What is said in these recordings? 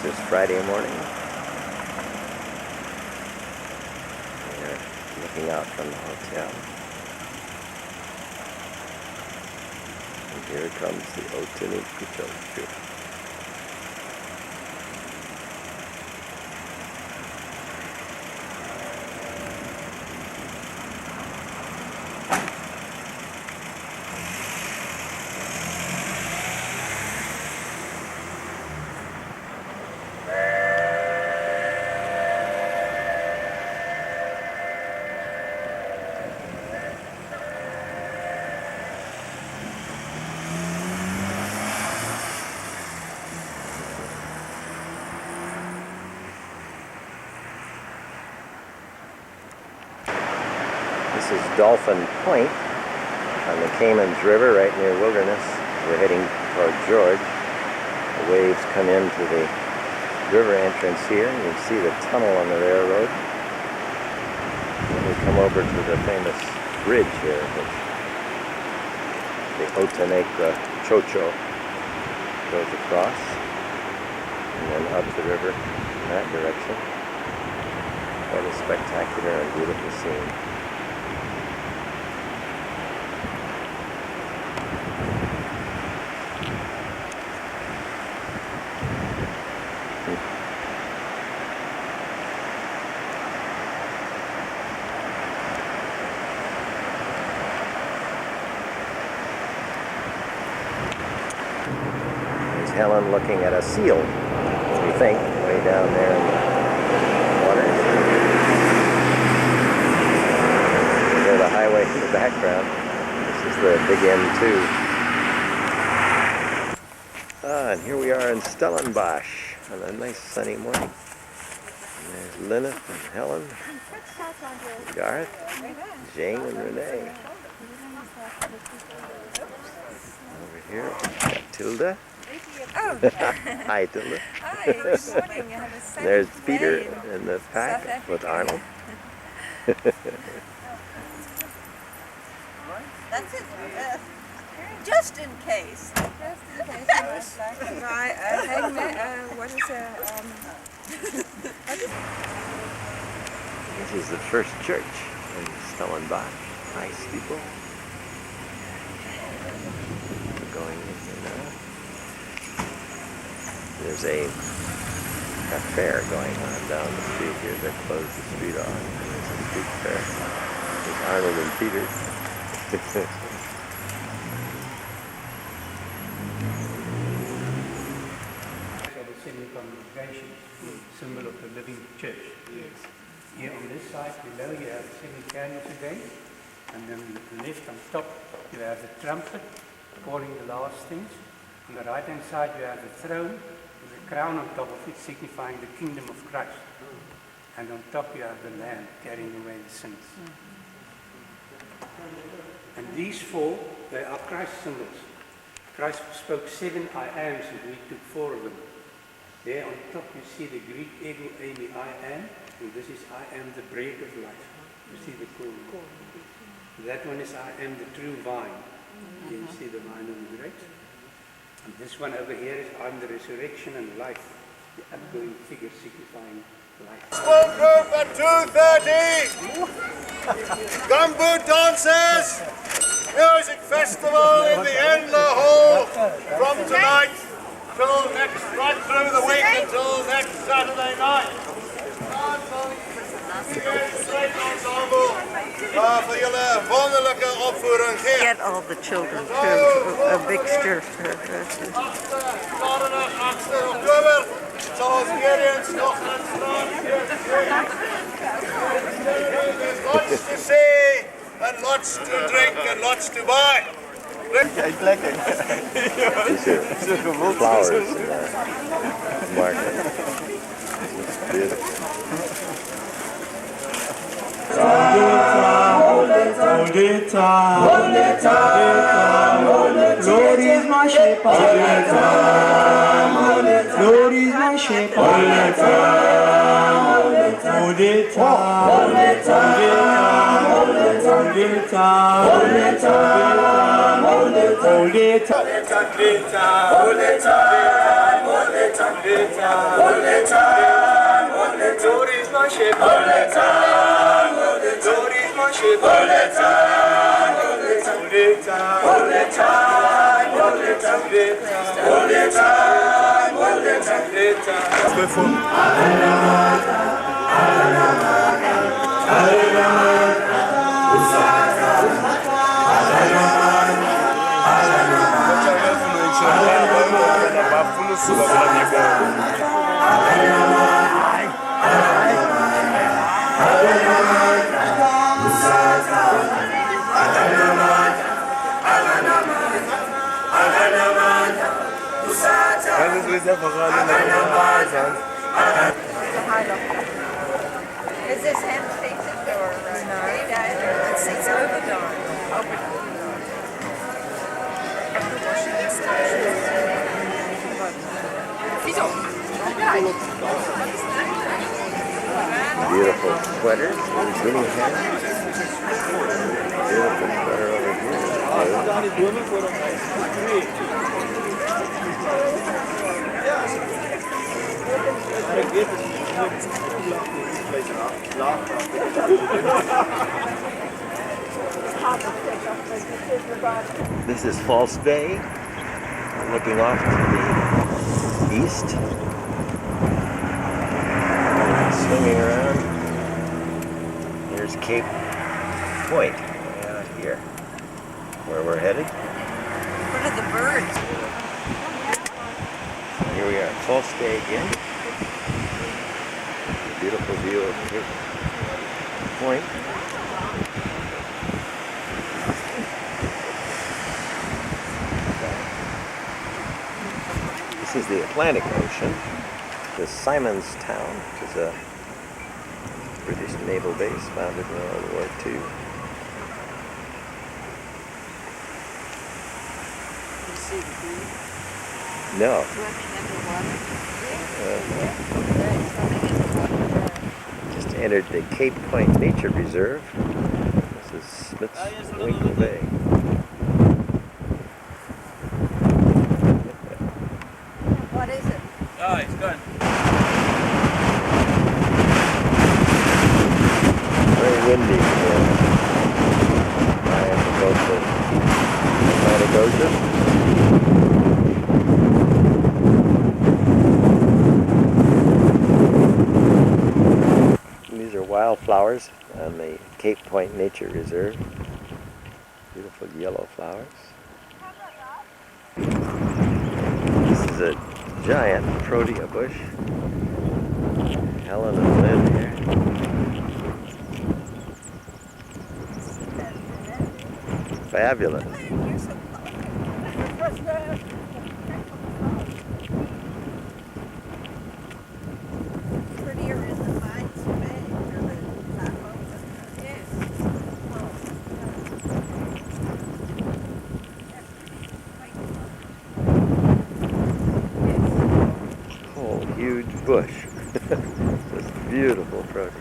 this Friday morning. We're looking out from the hotel. And here comes the Botanical. This is Dolphin Point on the Kaaimans River right near Wilderness. We're heading toward George. The waves come into the river entrance here, and you can see the tunnel on the railroad. And then we come over to the famous bridge here, which the Botanical Chocho goes across, and then up the river in that direction. Quite a spectacular and beautiful scene. Helen looking at a seal, we think, way down there in the water. There's the highway in the background. This is the big M2. And here we are in Stellenbosch on a nice sunny morning. And there's Linnet and Helen, Gareth, Jane and Renee. Over here, got Tilda. Oh. Hi, Tilda. Hi, good morning. You have a second There's Peter name. in the pack with Arnold. That's it. Just in case. Just in case. What is This is the first church in Stellenbosch. High steeple. We're going in here now. There's a fair going on down the street here. They closed the street off. There's a street fair. There's Arnold and Peter. Of the semi-congregation, symbol of the living church. Yes. Here on this side below you have the semi-candles again, and then on the left on top you have the trumpet calling the last things. On the right hand side you have the throne with a crown on top of it signifying the kingdom of Christ. And on top you have the Lamb carrying away the sins. And these four, they are Christ symbols. Christ spoke 7 I ams and we took 4 of them. There on top you see the Greek ego eimi I am, and this is I am the bread of life. You see the corn. That one is I am the true vine. You see the vine and the grapes. And this one over here is I'm the resurrection and life, the upgoing figure signifying life. Small group at 2:30. Gumboot dances. Music festival in the Endler Hall from tonight till next, right through the week until next Saturday night. Vir julle wonderlike opvoering gee. Get all the children to a big stir. Saterdag 8 Oktober sal ons weer eens nog in straat wees. There's lots to see and lots to drink and lots to buy. Kijk, lekker. Flowers in the market. It's beautiful. Hold it time, Lord is my shepherd. Hold it time, Lord is my shepherd. Hold it time, hold it time, hold it time, hold it time, hold it time, hold it time, hold it time, hold it time, hold it time, hold it time, hold it time, Glory's my ship. All the time. Glory's my ship. All the time. All the time. All the time. All the time. All the time. All the time. Good for Is this hand painted or made either? It's overdone. Beautiful sweaters, guinea hens. Beautiful sweater over here. This is False Bay, looking off to the east. Swinging around. Here's Cape Point, way out here, where we're headed. What are the birds? Here we are, False Bay again. Beautiful view of Cape Point. This is the Atlantic Ocean. The Simon's Town, which is a British naval base founded in World War II. You see the birds No. swimming underwater? Just entered the Cape Point Nature Reserve. This is Smith's Winkle Bay. What is it? Oh, it's gone. Very windy here. I have to go to Atlantic Ocean. These are wildflowers on the Cape Point Nature Reserve. Beautiful yellow flowers. This is a giant protea bush. Helen and Lynn here. Fabulous. Prettier in the Mines Bay or the platforms. Yes. Whole huge bush. Just beautiful proteas.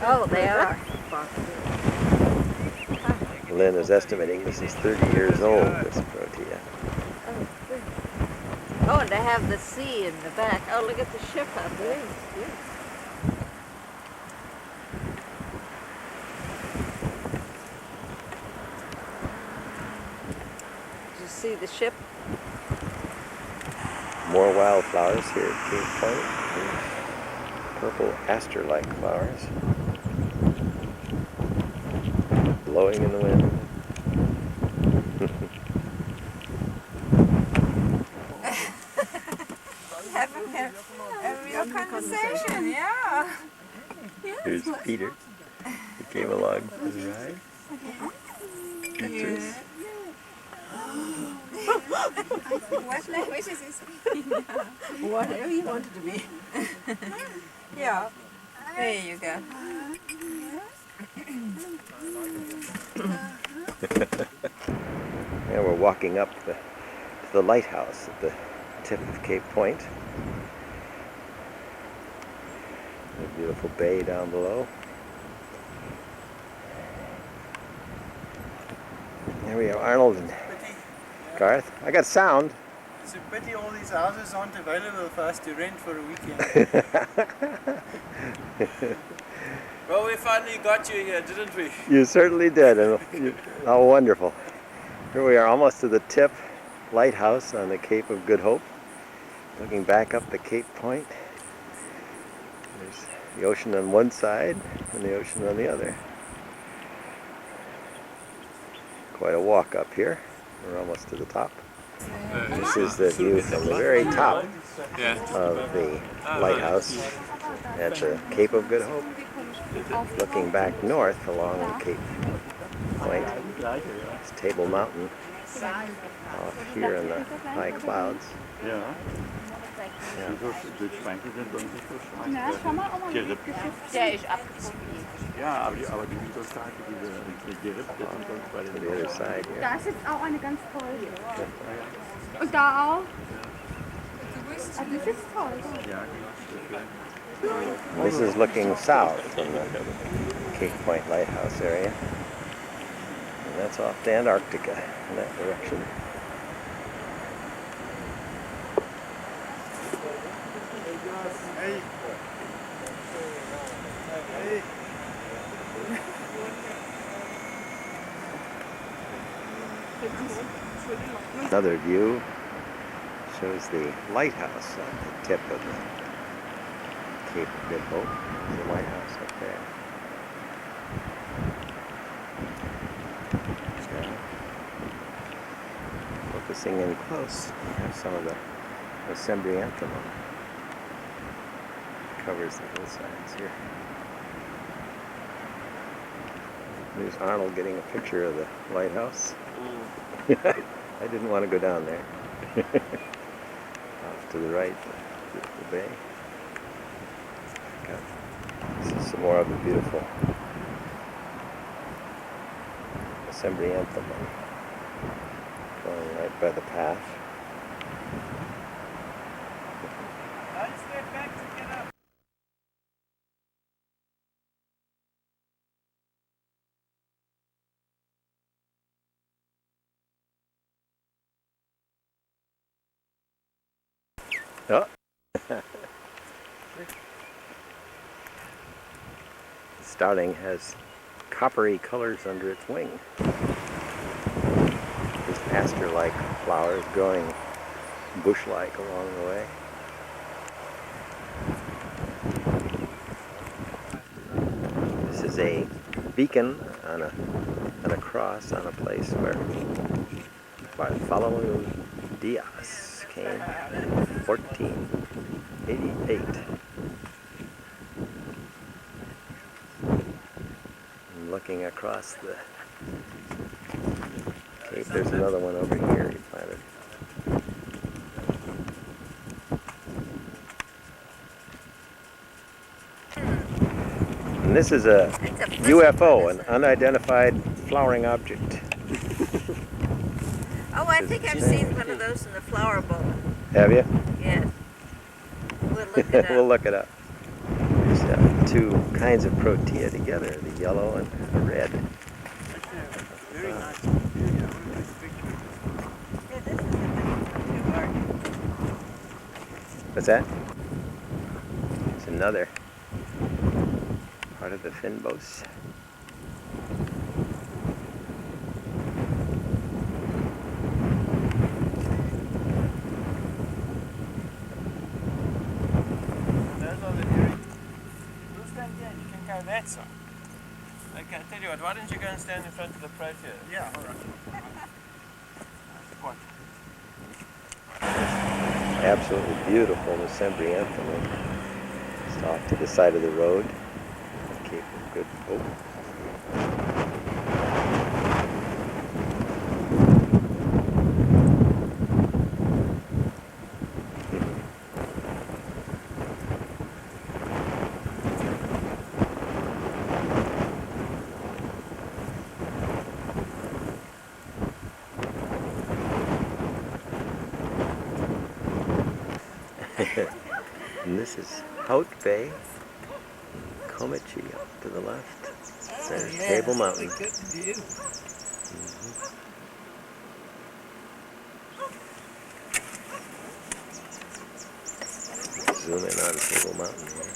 Oh, they are. Lynn is estimating this is 30 years old, this protea. Oh, and to have the sea in the back. Oh, look at the ship up there. Did you see the ship? More wildflowers here at Cape Point. Purple aster-like flowers. Blowing in the wind. Having a real conversation, yeah. Here's Peter. He came along for the ride. Pictures. What language is this? Whatever you want it to be. Yeah. There you go. Now we're walking up to the lighthouse at the tip of Cape Point. A beautiful bay down below. There we are, Arnold and Garth, I got sound. It's a pity all these houses aren't available for us to rent for a weekend. Well, we finally got you here, didn't we? You certainly did, and how wonderful. Here we are almost to the tip lighthouse on the Cape of Good Hope. Looking back up the Cape Point. There's the ocean on one side and the ocean on the other. Quite a walk up here. We're almost to the top. This is the view from the very top of the lighthouse at the Cape of Good Hope. Looking back north along the Cape Point. It's Table Mountain off here in the high clouds. Ja. Ja. Die Schweinchen sind doch nicht so schwarz. Ja, schau mal, Oma. Geripp. Der ist abgezogen. Ja, aber die Unterseite, diese gerippte sind sonst bei den To the other side here. Da ist jetzt auch eine ganz tolle. Und da auch. Ah, das ist toll. Ja, This is looking south from the Cape Point Lighthouse area. And that's off to Antarctica in that direction. Another view shows the lighthouse on the tip of the Cape of Good Hope. There's a lighthouse up there. So, focusing in close, we have some of the Sembrianthemum. Covers the hillsides here. There's Arnold getting a picture of the lighthouse. I didn't want to go down there. Off to the right, the bay. This is some more of the beautiful Sembrianthemum going right by the path. Oh. Starling has coppery colors under its wing. This aster-like flowers growing bush-like along the way. This is a beacon on a cross on a place where Bartholomew Diaz came in 1488. And looking across the cape, there's another one over here he planted. And this is a UFO, an unidentified flowering object. Oh, I think I've seen one of those in the flower bowl. Have you? Yes. We'll look it up. We'll look it up. There's two kinds of protea together, the yellow and the red. Very nice. Yeah, this is a new garden. What's that? It's another part of the Fynbos. That side. Okay, I tell you what, why don't you go and stand in front of the protea? Yeah, all right. Absolutely beautiful, the Sembrianthemum. Just off to the side of the road. Cape of Good Hope. And this is Hout Bay, Komichi up to the left. There's Table Mountain. zoom in on Table Mountain here.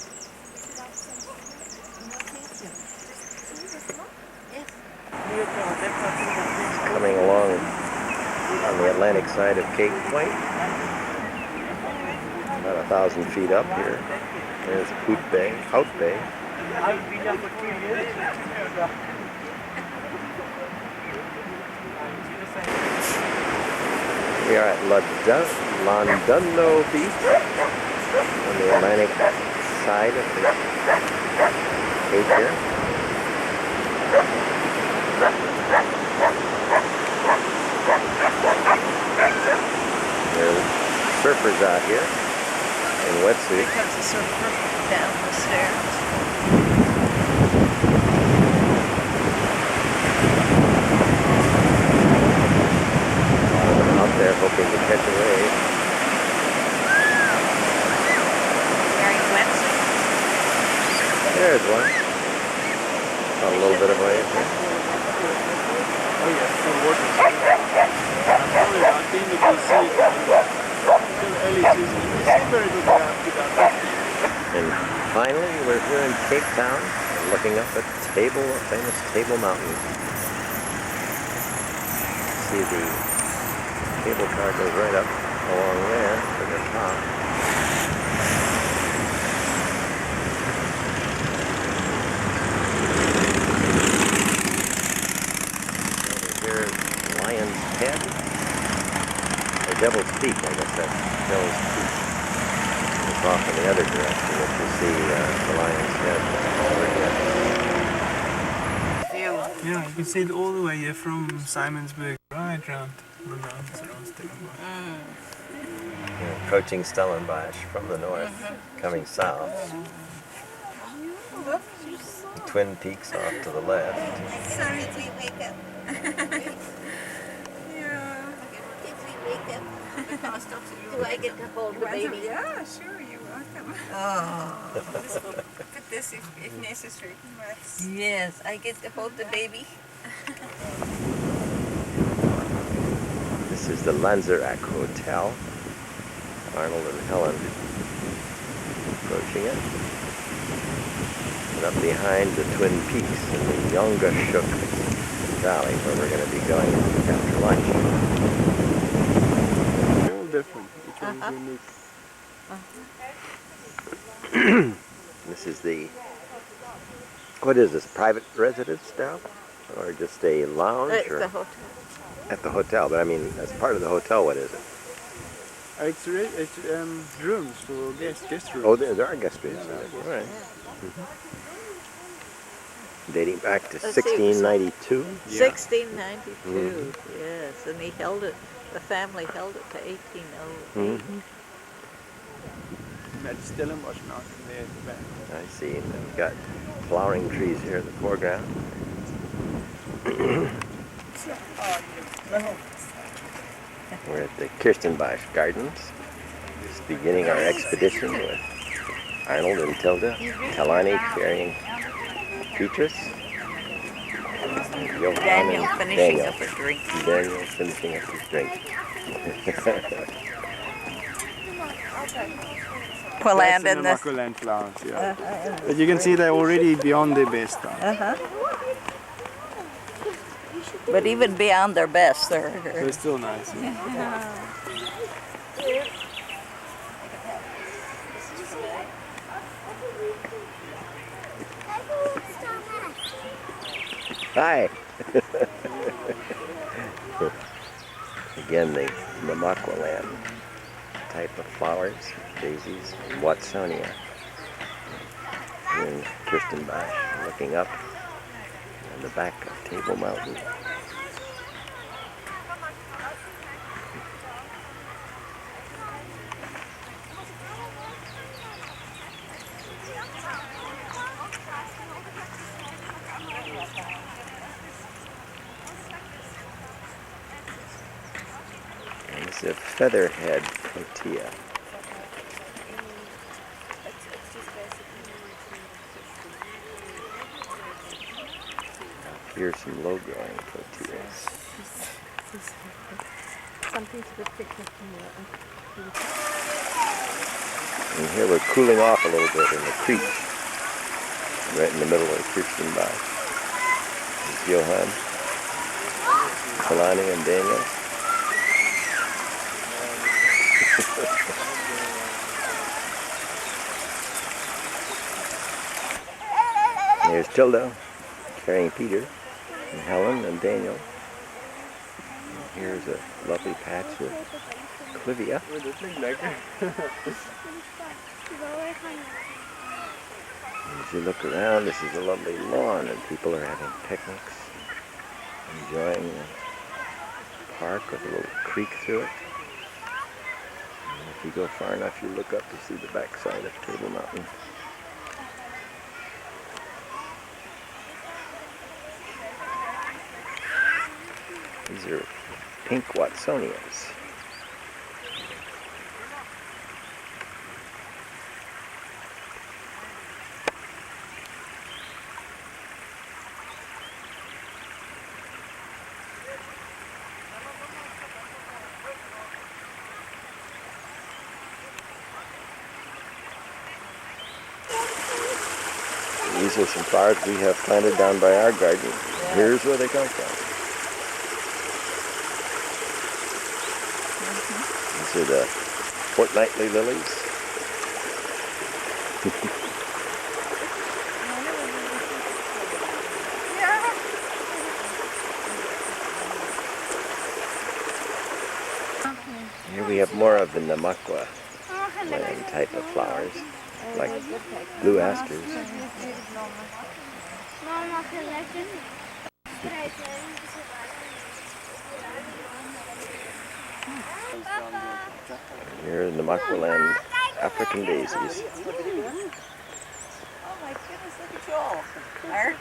Coming along on the Atlantic side of Cape Point, about 1,000 feet up here. There's Out Bay. We are at Londono Beach on the Atlantic side of the cape here. There are surfers out here in wetsuits. Here comes the surfer down the stairs. Out there hoping to catch a wave. Wearing wetsuits. There's one. A little bit of wave here. Oh yes, the water. I think you can see it still early season. You see very good without. And finally, we're here in Cape Town, looking up at famous Table Mountain. See the cable car goes right up along there to the top. Over here, Lion's Head, or Devil's Peak, I guess that's Devil's Peak. It's off in the other direction, if you see the Lion's Head over here. Yeah, you can see it all the way here from Simonsburg, right round the mountains around Stellenbosch. Approaching Stellenbosch from the north, coming south. The Twin Peaks off to the left. Sorry to wake up. Yeah. Did we wake up? Do I get to hold the baby? Yeah, sure, you're welcome. Oh. Put this if necessary. Yes, I get to hold the baby. This is the Lanzerac Hotel. Arnold and Helen approaching it. And up behind the Twin Peaks in the Yongashuk Valley, where we're going to be going after lunch. They're all different. Each one's unique. This is the, what is this, private residence now? Or just a lounge? It's or the hotel. at the hotel, but I mean, as part of the hotel, what is it? It's rooms for guest rooms. Oh, there are guest rooms. All right. Dating back to 1692. Yeah. 1692, yes, and the family held it to 1808. That's Stellenbosch Mountain there at the back. I see. And we've got flowering trees here in the foreground. We're at the Kirstenbosch Gardens, just beginning our expedition with Arnold and Tilda, Kalani carrying Petrus, Daniel finishing up a drink. Daniel finishing up his drink. Poland and the Land flowers, yeah. But you can see they're already beyond their best time. But even beyond their best, They're still nice. Yeah. Hi. Again, the Namakwaland type of flowers, daisies, Watsonia. And Kirstenbosch looking up on the back of Table Mountain. And this is a featherhead tortilla. Here's some low-growing tortillas. Something to the picture from And here we're cooling off a little bit in the creek, right in the middle of Kirstenbosch. There's Johan, Kalani, and Daniel. There's Tilda carrying Peter, and Helen and Daniel. And here's a lovely patch of clivia. As you look around, this is a lovely lawn, and people are having picnics, enjoying the park with a little creek through it. And if you go far enough, you look up to see the backside of Table Mountain. These are pink Watsonias. These are some flowers we have planted down by our garden. Here's where they come from. These are the fortnightly lilies. Here we have more of the Namakwa land type of flowers, like blue asters. Here in the Namakwa land, African daisies. Oh my goodness, look at y'all. Our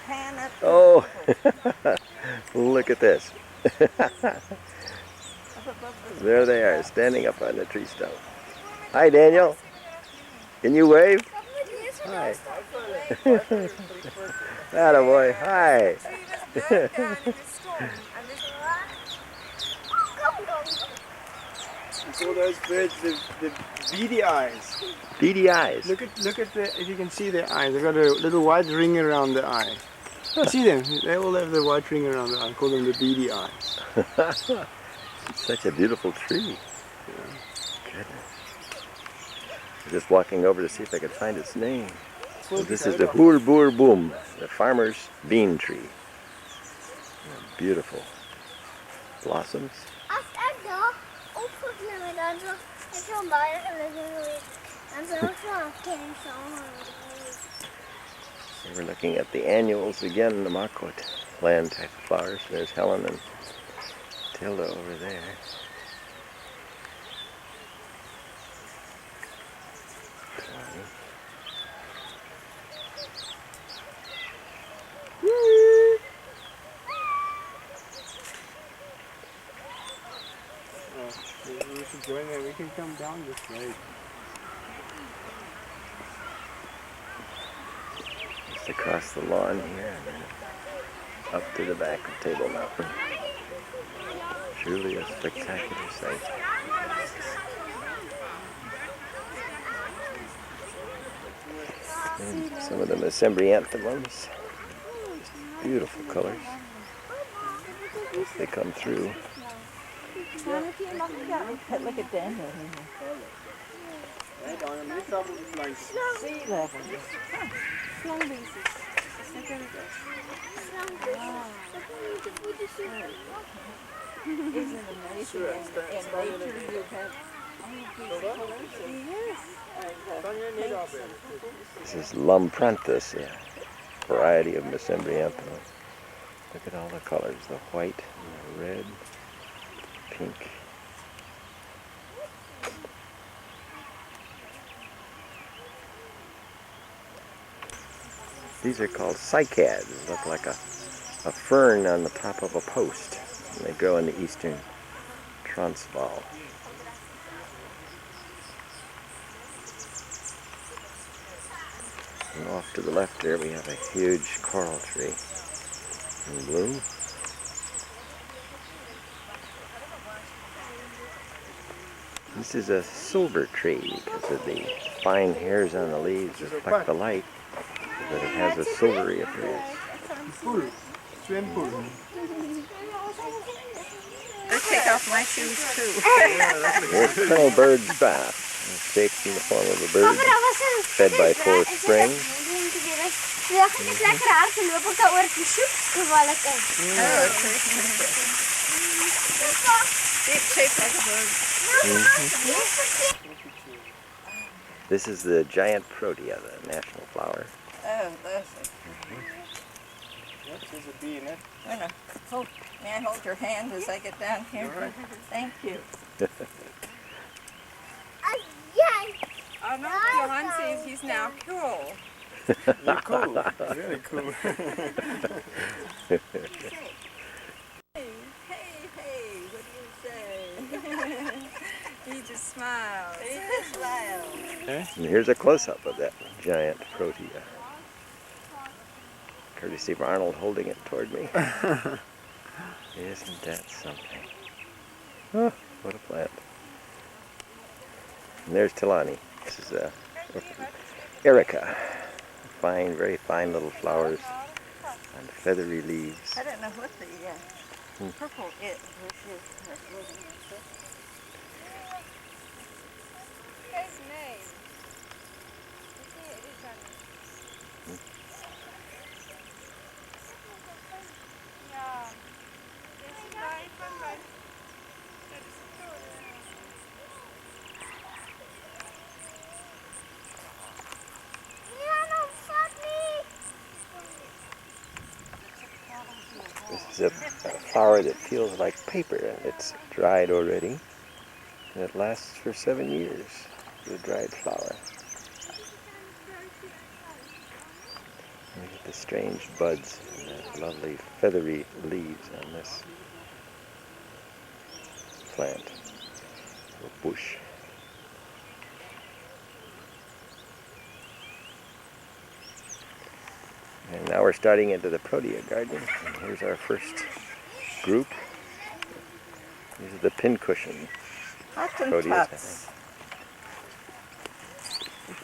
pan up. Oh, look at this. There they are, standing up on the tree stump. Hi, Daniel. Can you wave? Hi. Attaboy. Hi. So those birds, the beady eyes. Beady eyes. Look at the, if you can see their eyes, they've got a little white ring around the eye. See them? They all have the white ring around the eye. I call them the beady eyes. It's such a beautiful tree. Yeah. Goodness. I'm just walking over to see if I could find its name. So this is the Boom, the farmer's bean tree. Yeah, beautiful blossoms. So we're looking at the annuals again, the Namakwa land type of flowers. There's Helen and Tilda over there. Maybe we should join there. We can come down this way. Just across the lawn here and then up to the back of Table Mountain. Truly a spectacular sight. And some of the mesembryanthemums. Beautiful colors. They come through. Look at Daniel. Sea level. Isn't it amazing? In nature you have This is Lumpranthus, a variety of mesembryanthemum. Look at all the colors, the white, and the red, pink. These are called cycads. They look like a fern on the top of a post. And they grow in the eastern Transvaal. And off to the left there we have a huge coral tree in bloom. This is a silver tree because of the fine hairs on the leaves reflect the light, but it has a silvery appearance. Pool. Swimpool. Let's take off my shoes too. Here's Colonel Bird's bath. It's shaped in the form of a bird, fed by 4 springs. It's shaped like a bird. This is the giant protea, the national flower. Oh, that's it. Yep, there's a bee in it. May I hold your hand as I get down here? All right. Thank you. Oh no, Johan says he's now cool. You're cool. Really cool. Hey, what do you say? He just smiles. He just smiles. And here's a close-up of that giant protea. Courtesy of Arnold holding it toward me. Isn't that something? Oh, what a plant. And there's Tilani. This is Erica. Fine, very fine little flowers on feathery leaves. I don't know what the purple is. His name. This is a flower that feels like paper, and it's dried already. And it lasts for 7 years, the dried flower. Look at the strange buds and the lovely feathery leaves on this plant, or bush. And now we're starting into the protea garden. And here's our first group. These are the pincushion proteas.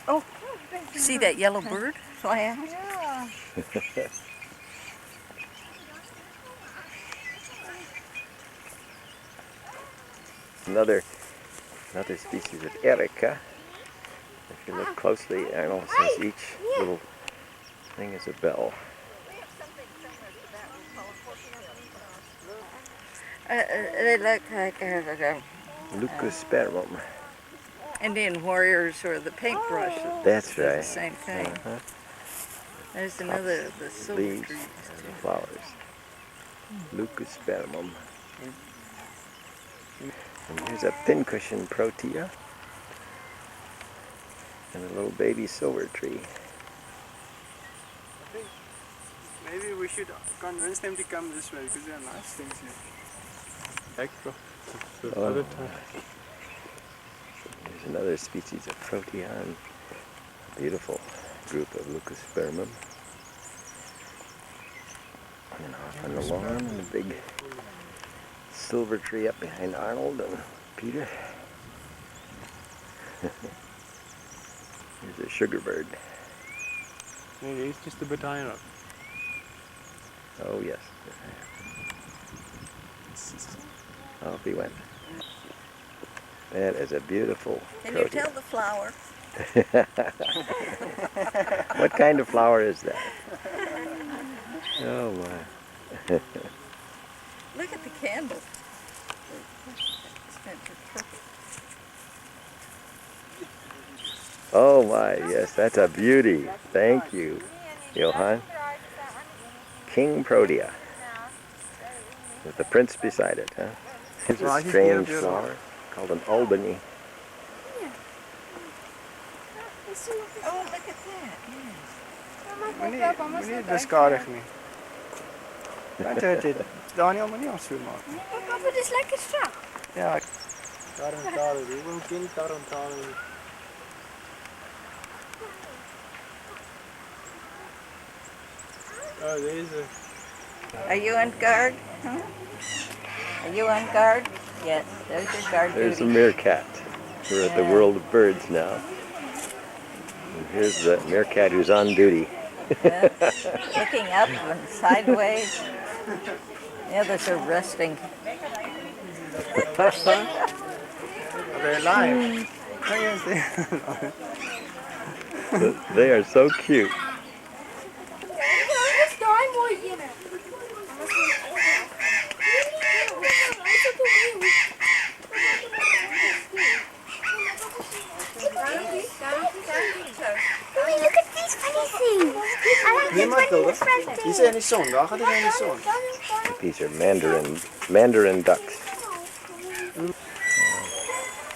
Oh, see that yellow bird fly out? Yeah. Another species of Erica. If you look closely, Arnold says each little thing is a bell. They look like Leucospermum. Indian warriors or the paintbrush. That's right. The same thing. There's another of the silver Leaves trees. and the flowers. Leucospermum. And here's a pincushion protea. And a little baby silver tree. Maybe we should convince them to come this way because there are nice things here. Extra. Oh. There's another species of protea and a beautiful group of Leucospermum. And off on the lawn, and a big silver tree up behind Arnold and Peter. Here's a sugar bird. Maybe it's just a Botanical. Oh yes. Off he went. That is a beautiful Can you protea. tell the flower? What kind of flower is that? Oh my. Look at the candle. Oh my, yes, that's a beauty. Thank you, Johan. King Protea. With the prince beside it, huh? Here's a strange flower called an Albany. Oh, look at that. Meneer beskadig nie. Want dit Daniel moet nie ons so maak. Papa, dit is lekker strak. Ja. Tarantale, wie wil ken tarantale? Oh, there's a... Are you on guard? Huh? Are you on guard? Yes, there's your guard There's a duty. meerkat. We're at the world of birds now. And here's the meerkat who's on duty. Yeah. Looking up and sideways. The others are resting. They're alive. They are so cute. Look at these funny things. I like this one in the front too. Die zijn niet zon, daar gaat hij niet zon. These are Mandarin ducks.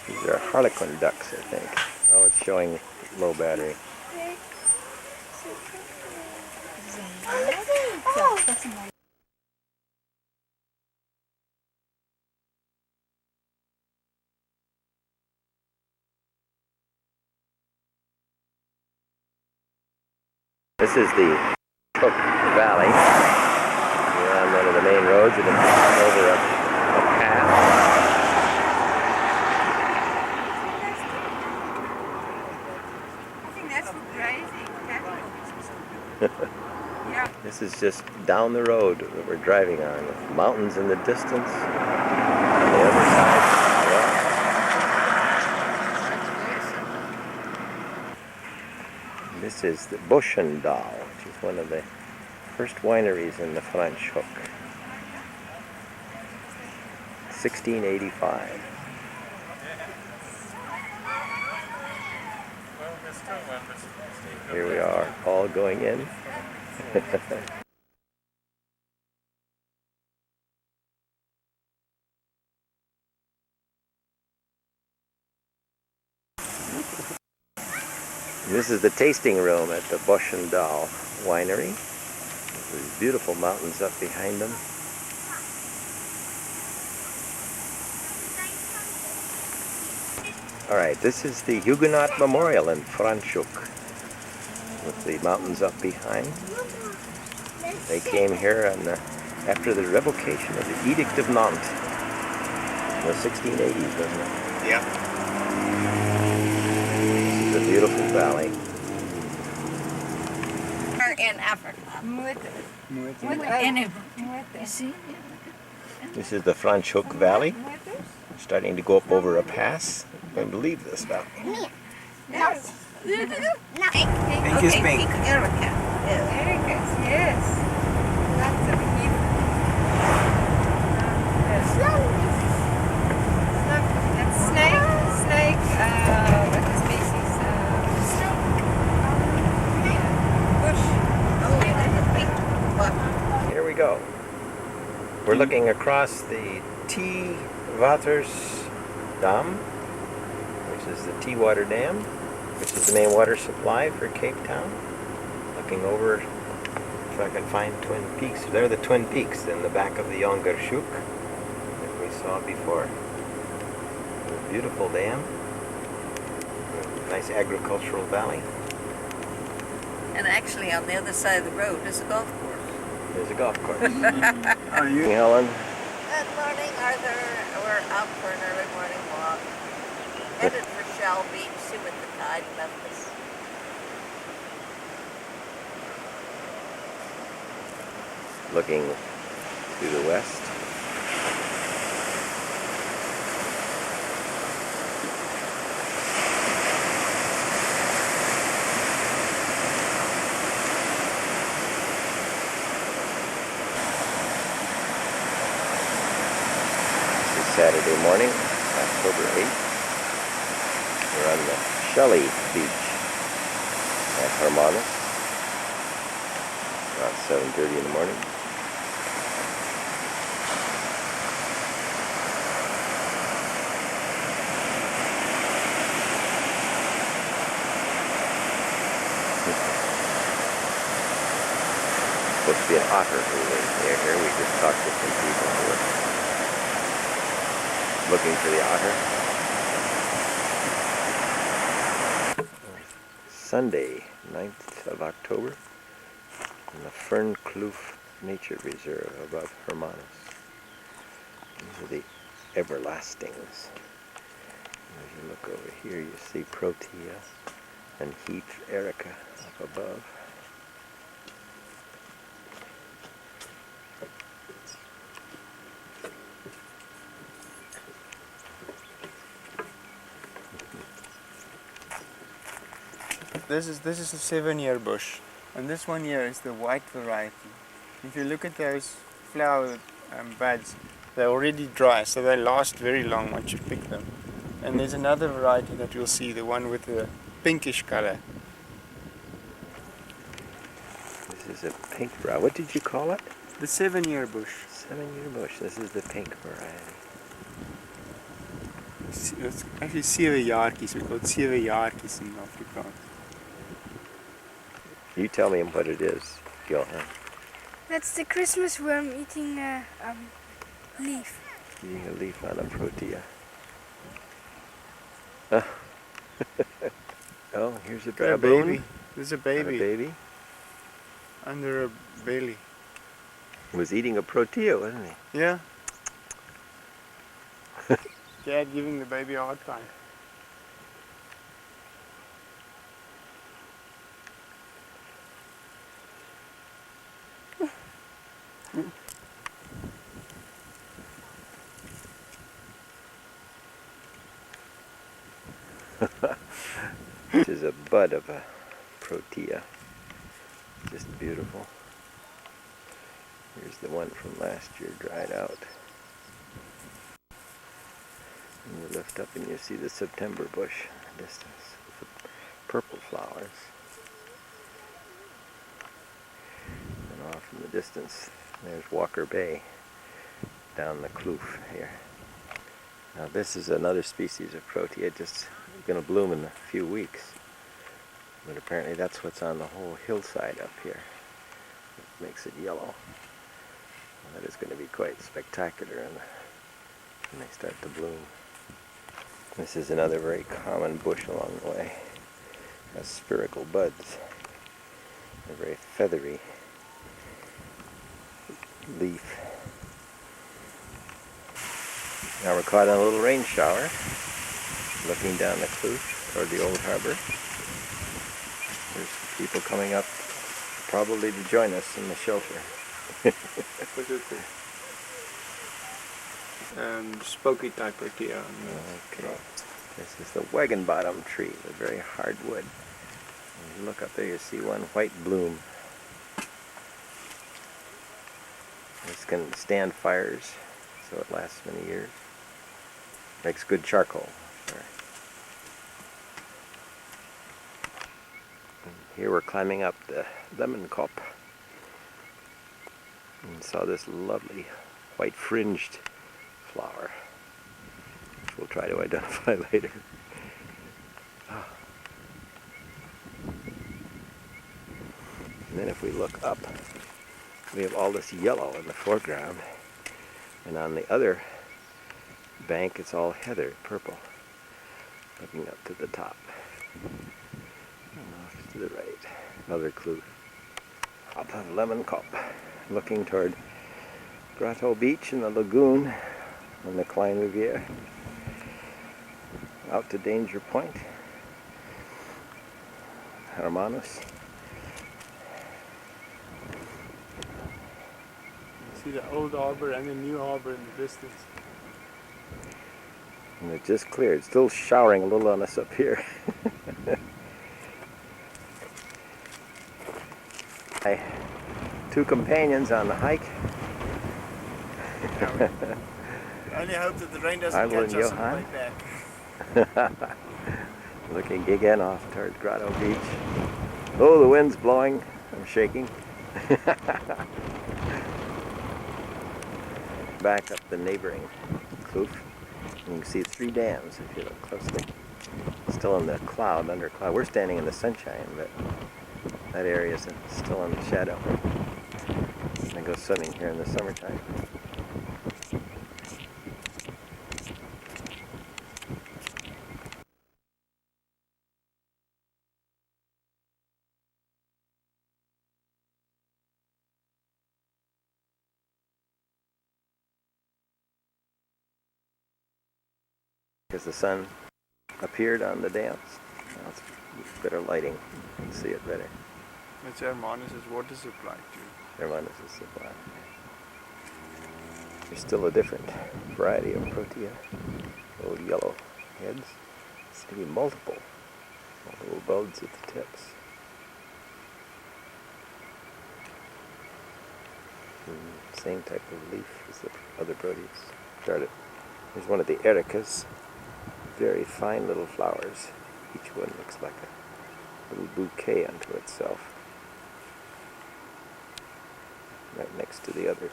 These are Harlequin ducks, I think. Oh, it's showing low battery. This is the Cook Valley. We're on one of the main roads and it's over a path. I think that's for grazing cattle. Yeah. This is just down the road that we're driving on, with mountains in the distance. On the other side, this is the Botanical, which is one of the first wineries in the Franschoek. 1685. Here we are, all going in. This is the tasting room at the Botanical winery. There's beautiful mountains up behind them. All right, this is the Huguenot Memorial in Franschoek, with the mountains up behind. They came here after the revocation of the Edict of Nantes in the 1680s, wasn't it? Yeah. This is a beautiful valley. In Africa. You see? This is the Franschoek Valley. We're starting to go up over a pass. I can't believe this valley. Yes. Pink is pink. Erica. Ericas, yes. Lots of people. And snake, what the species? Bush. Oh, yeah, that's a pink buck. Here we go. We're looking across the Tea Waters Dam, which is the Tea Water Dam, which is the main water supply for Capetown. Looking over, if I can find Twin Peaks. They're the Twin Peaks in the back of the Schoonwinkels that we saw before. A beautiful dam. A nice agricultural valley. And actually on the other side of the road is a golf course. There's a golf course. Are you? Helen? Good morning, Arthur. We're out for an early morning walk. Headed for Shelley, see what the tide left us. Looking to the west. Saturday morning, October 8th. We're on the Shelley beach at Hermanus. About 7:30 in the morning. Supposed to be an otter who lives near here. We just talked to some people who were looking for the otter. Sunday, 9th of October, in the Fernkloof Nature Reserve above Hermanus. These are the everlastings. As you look over here, you see Protea and Heath Erica up above. This is a 7-year bush, and this one here is the white variety. If you look at those flower buds, they're already dry, so they last very long once you pick them. And there's another variety that you'll see, the one with the pinkish color. This is a pink variety. What did you call it? The 7-year bush. 7-year bush. This is the pink variety. It's actually 7 jaartjies. We call it 7 jaartjies in Afrikaans. You tell me what it is, Johan. That's the Christmas worm eating a leaf. Eating a leaf on a Protea. Oh, here's a baboon. Baby. There's a baby. A baby. Under a belly. He was eating a Protea, wasn't he? Yeah. Dad giving the baby a hard time. Which is a bud of a Protea. Just beautiful. Here's the one from last year dried out. And you lift up and you see the September bush in the distance with the purple flowers. And off in the distance there's Walker Bay down the kloof here. Now this is another species of Protea, just going to bloom in a few weeks. But apparently that's what's on the whole hillside up here. It makes it yellow. Well, that is going to be quite spectacular when they start to bloom. This is another very common bush along the way. It has spherical buds. A very feathery leaf. Now we're caught in a little rain shower, looking down the kloof toward the old harbor. There's some people coming up, probably to join us in the shelter. Spooky type Protea. Okay. This is the wagon bottom tree, the very hard wood. When you look up there, you see one white bloom. This can stand fires, so it lasts many years. Makes good charcoal. Sure. Here we're climbing up the lemon cop and saw this lovely white fringed flower, which we'll try to identify later. Oh. And then if we look up, we have all this yellow in the foreground, and on the other bank it's all heather, purple, looking up to the top. And off to the right, another kloof. Up of Lemon Cop, looking toward Grotto Beach and the lagoon on the Klein Riviere. Out to Danger Point, Hermanus. See the old harbor and the new harbor in the distance. And it just cleared. Still showering a little on us up here. My 2 companions on the hike. I only hope that the rain doesn't Arlo catch and us on the Johan. way back. Looking again off towards Grotto Beach. Oh, the wind's blowing. I'm shaking. Back up the neighboring kloof. You can see 3 dams if you look closely. Still in the cloud, under cloud. We're standing in the sunshine, but that area is still in the shadow. I go swimming here in the summertime. Because the sun appeared on the dance. Now it's better lighting. You can see it better. It's Hermanus' water supply too. Hermanus' supply. There's still a different variety of protea. Little yellow heads. It's going to be multiple buds at the tips. Same type of leaf as the other proteas. Here's one of the ericas. Very fine little flowers. Each one looks like a little bouquet unto itself. Right next to the other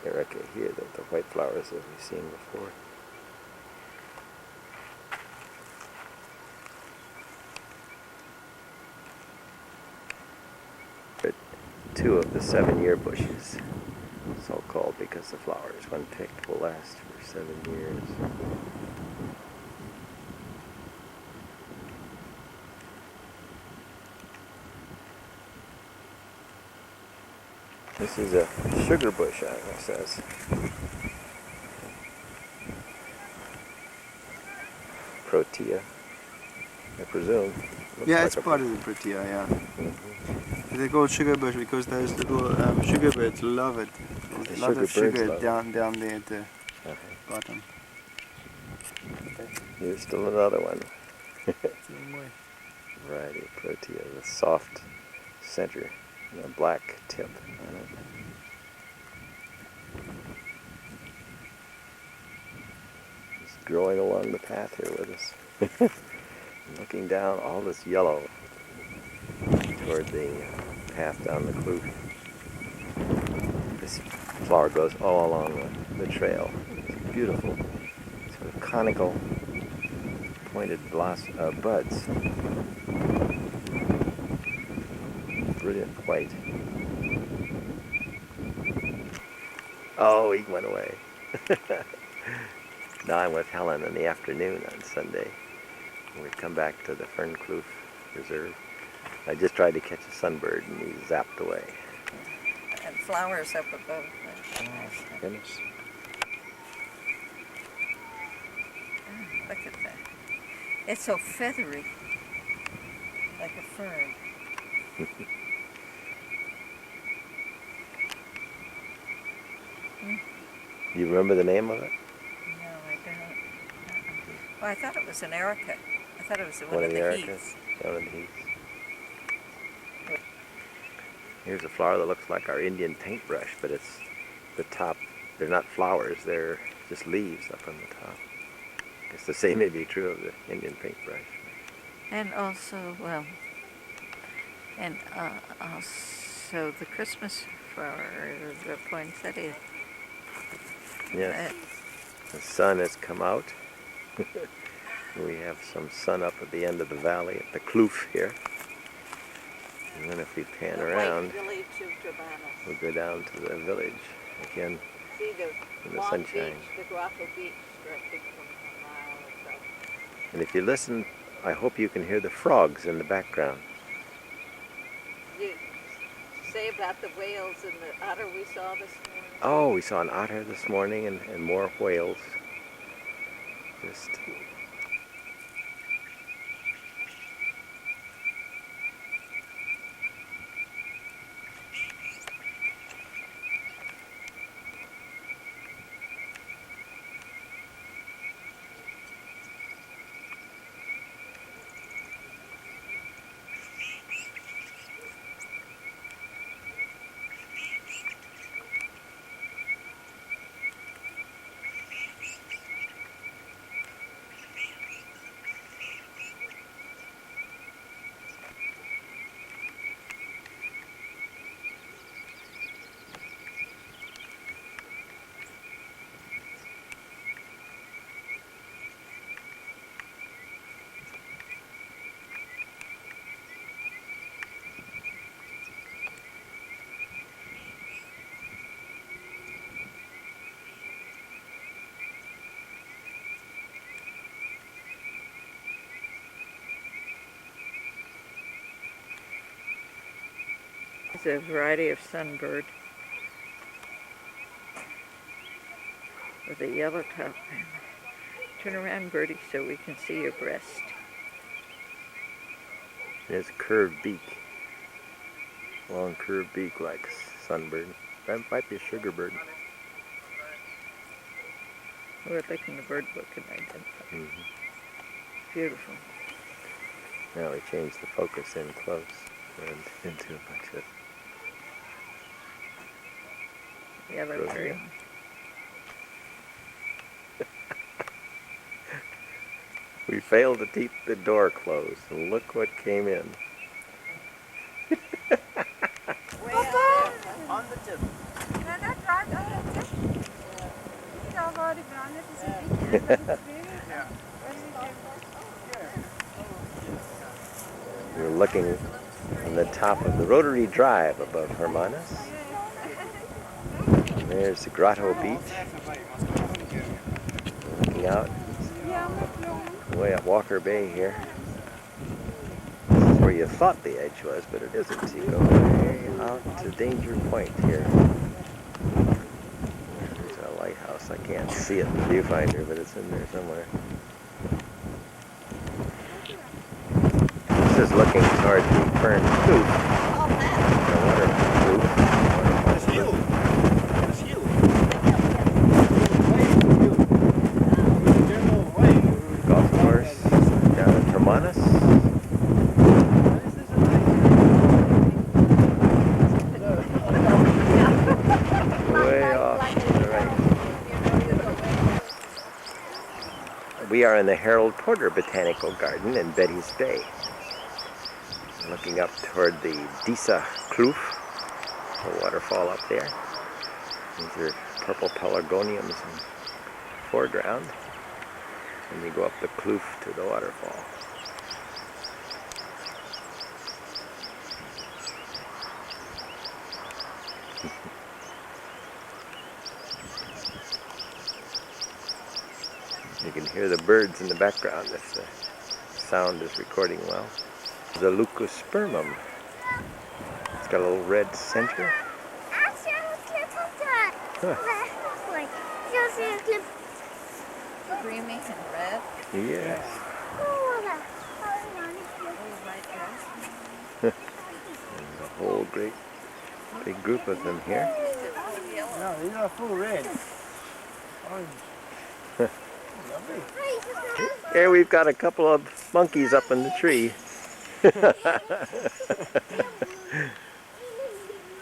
erica here, the white flowers that we've seen before. But 2 of the 7-year bushes, so called because the flowers, when picked, will last for 7 years. This is a sugar bush, it says. Protea, I presume. Looks Yeah, like it's part of the protea, yeah. They're called sugar bush because those little sugar birds love it. There's a lot of sugar down there at the bottom. Here's still another one. Variety of protea with soft center and a black tip on it. Just growing along the path here with us. Looking down, all this yellow toward the path down the kloof. This flower goes all along the trail. It's beautiful. Sort of conical, pointed buds. Brilliant white. Oh, he went away. Now I'm with Helen in the afternoon on Sunday. We come back to the Fernkloof Reserve. I just tried to catch a sunbird and he zapped away. And flowers up above. Goodness. Oh, look at that. It's so feathery, like a fern. You remember the name of it? No, I don't. Well, I thought it was an erica. I thought it was one of the ericas. heaths. One of the heaths. Here's a flower that looks like our Indian paintbrush, but it's the top. They're not flowers, they're just leaves up on the top. I guess the same may be true of the Indian paintbrush. And also, also the Christmas flower, the poinsettia. Yes. The sun has come out. We have some sun up at the end of the valley at the kloof here. And then if we pan around, we'll go down to the village again in the sunshine. And if you listen, I hope you can hear the frogs in the background. You say about the whales and the otter we saw this morning? Oh, we saw an otter this morning and more whales. Just It's a variety of sunbird with a yellow top and Turn around, Bertie, so we can see your breast. There's a curved beak. Long curved beak like sunbird. That might be a sugar-bird. We'll look in the bird book and identify. Mm-hmm. Beautiful. Now we change the focus in close and into a bunch of Yellow bird. We failed to keep the door closed, and look what came in. On the tip. We're looking on the top of the Rotary Drive above Hermanus. There's the Grotto Beach. Looking out way up Walker Bay here. This is where you thought the edge was, but it isn't. You go way out to Danger Point here. There's a lighthouse. I can't see it in the viewfinder, but it's in there somewhere. This is looking toward the Fernkloof. The waterproof. It's you. It's you. Golf course down in Hermanus. Way off to the right. We are in the Harold Porter Botanical Garden in Betty's Bay. Looking up toward the Disa Kloof, the waterfall up there. These are purple pelargoniums in the foreground. And you go up the kloof to the waterfall. You can hear the birds in the background if the sound is recording well. The leucospermum. It's got a little red center. Huh. Creamy and red. Yes. There's a whole great big group of them here. No, these are full red. Orange. Here we've got a couple of monkeys up in the tree.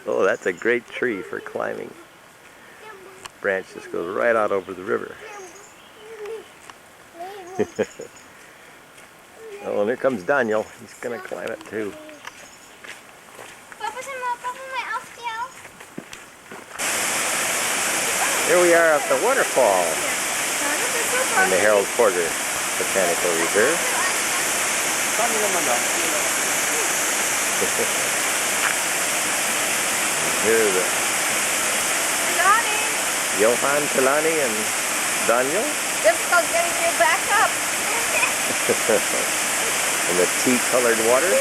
Oh, that's a great tree for climbing. Branch just goes right out over the river. Oh, and here comes Daniel. He's going to climb it too. Here we are at the waterfall in the Harold Porter Botanical Reserve. Here are the Johan, Kalani, and Daniel. Difficult getting you back up. And the tea-colored water.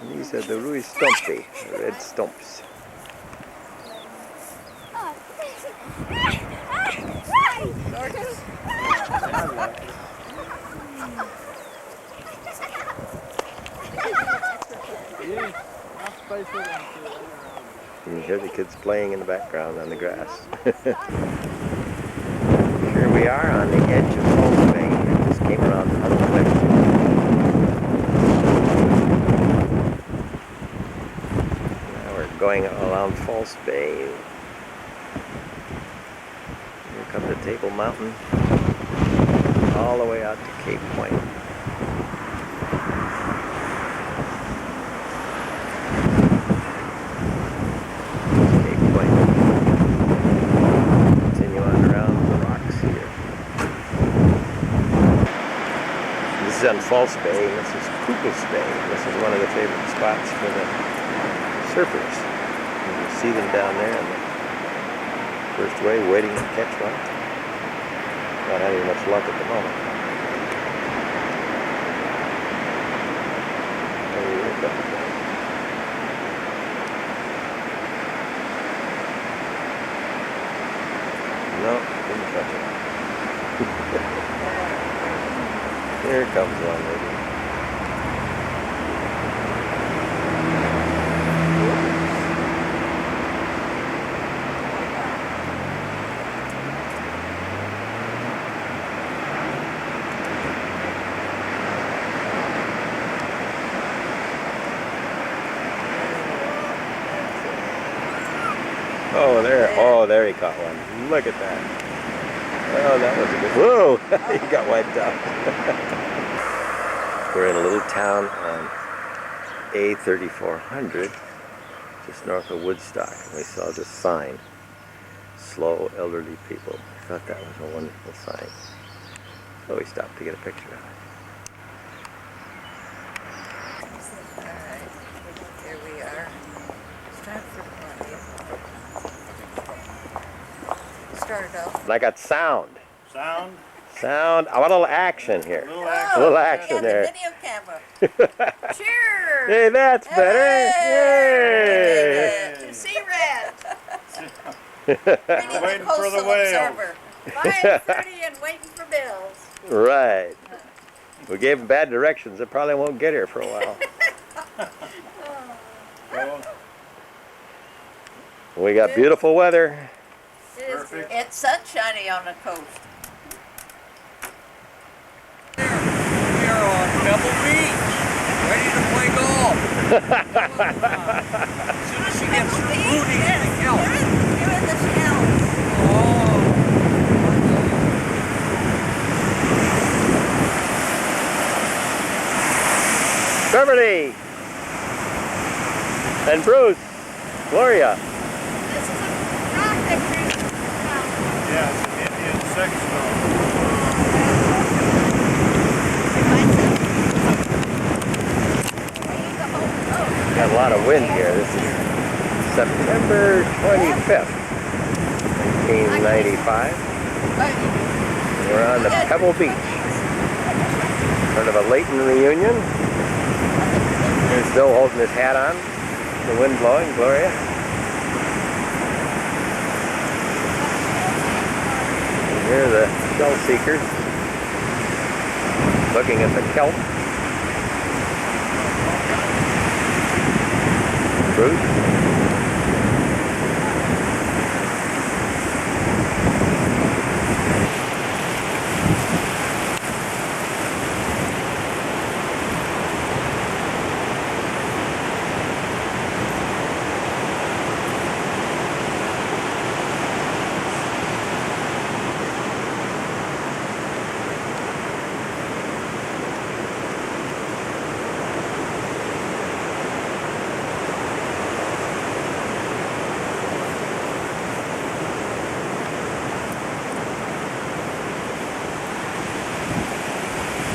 And these are the Rui Stompi, the red stumps. You can hear the kids playing in the background on the grass. Here we are on the edge of Falls Bay. We just came around the Harlequin. Now we're going around Falls Bay. Here comes the Table Mountain, all the way out to Cape Point. On False Bay, and this is Cooper's Bay. This is one of the favorite spots for the surfers. You can see them down there on the first wave waiting to catch one. Not having much luck at the moment. There we go. No, didn't catch it. Here comes one, maybe. Oh, there he caught one. Look at that. Oh, that was a good. Whoa! He got wiped out. We're in a little town on A3400, just north of Woodstock. We saw this sign, slow elderly people. I thought that was a wonderful sign. So we stopped to get a picture of it. Alright, here we are. Stanford. Started off. I got sound. Sound. Sound. I want a little action here. A little A little action Yeah, there. the video camera. Cheers! Hey, that's better. Hey! Yay! To see red. Waiting for the whale. 5:30 and waiting for bills. Right. We gave them bad directions. They probably won't get here for a while. We got beautiful weather. It's sunshiny on the coast. We are on Pebble Beach, ready to play golf. As soon as she gets rooting in the kelp. You're in the shell. Beverly and Bruce, Gloria. This is a rock that Yeah, it's an Indian sex stone. Got a lot of wind here. This is September 25th, 1995. We're on the Pebble Beach. Sort of a Leighton reunion. Here's Bill holding his hat on. The wind blowing, Gloria. Here are the shell seekers looking at the kelp. Bruce.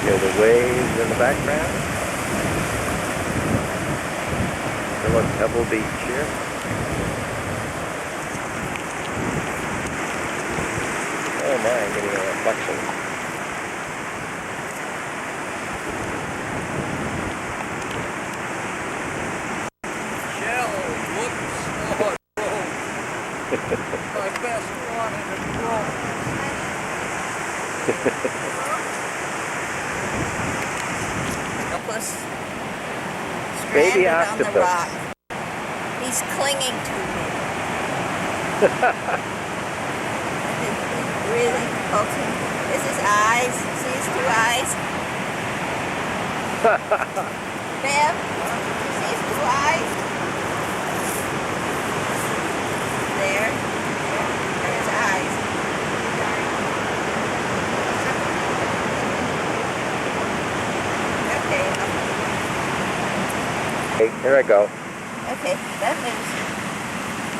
Hear the waves in the background. Still at Pebble Beach here. Oh my, I'm getting a reflection. Shell, whoops, oh, no. My best one in the world. Baby on the octopus. rock. He's clinging to me. He's really poking. This is eyes. See his two eyes? Bev, see his two eyes? There. There's eyes. Okay, here I go. Okay, that moves.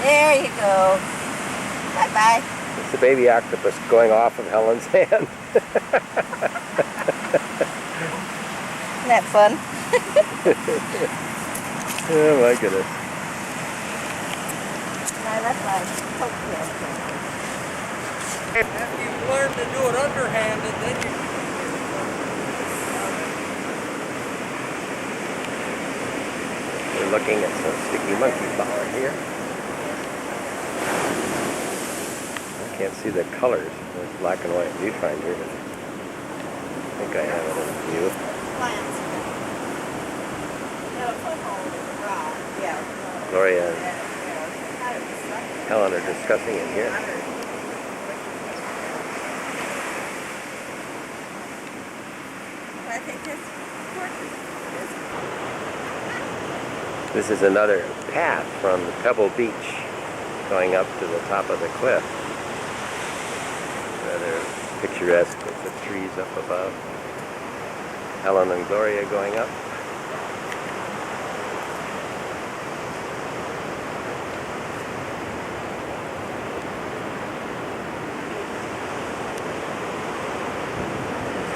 There you go. Bye-bye. It's the baby octopus going off of Helen's hand. Isn't that fun? Oh my goodness. that's why I took this. After you've learned to do it underhanded, then you... We're looking at some sticky monkey flower here. I can't see the colors. There's black and white viewfinder, but I think I have it in view. Plants. Got a foothold in the ground. Yeah. Gloria and Helen are discussing it here. I think that's important. This is another path from Pebble Beach going up to the top of the cliff. Rather picturesque with the trees up above. Helen and Gloria going up.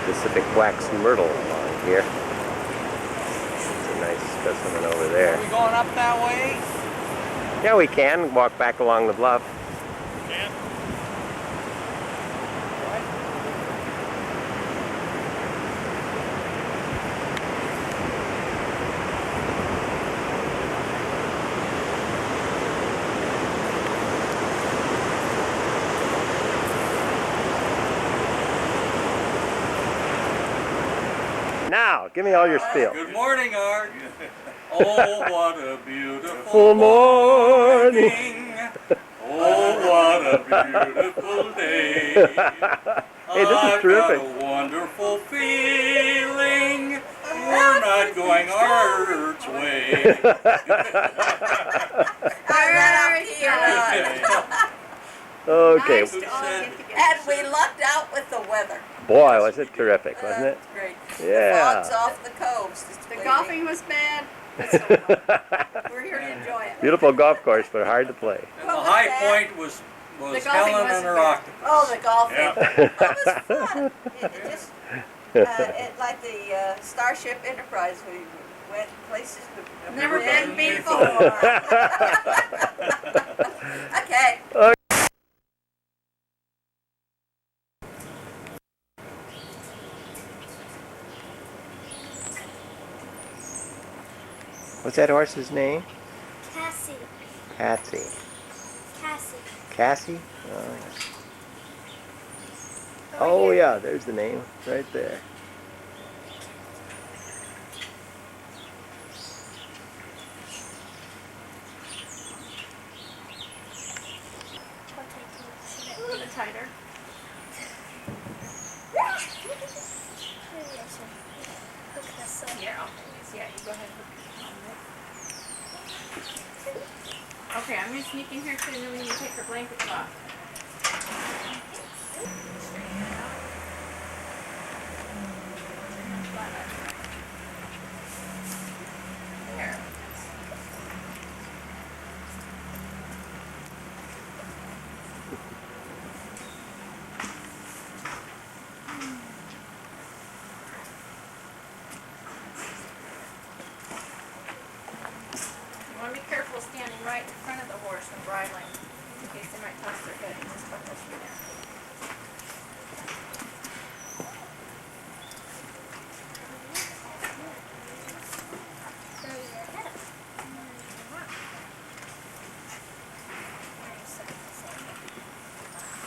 Pacific wax myrtle along here. It's a nice specimen over there. Are we going up that way? Yeah, we can walk back along the bluff. Can. Now, give me all your spiel. Good morning, Art. Oh, what a beautiful Full morning. Oh, what a beautiful day. Hey, this is terrific. I've got a wonderful feeling. We're not going Art's way. Okay. Nice to all get together. And we lucked out with the weather. Boy, was it terrific, wasn't it? Great. Yeah. The fog's off the coast. The golfing was bad. We're here to enjoy it. Beautiful golf course, but hard to play. And the high point was golfing Helen wasn't and her bad. octopus. Oh, the golfing. Yeah. That was fun. It just, like the Starship Enterprise, we went places we've Never been before. Okay. What's that horse's name? Cassie. Patsy. Cassie. Cassie? Oh, yeah. Oh, yeah, there's the name right there. A little tighter. Maybe I should hook this up. Yeah, yeah, you go ahead and hook it on there. Okay, I'm going to sneak in here too, and then we need to take her blankets off. There. You want to be careful standing right in front of the horse when bridling, in case they might toss their head and just buckle through there.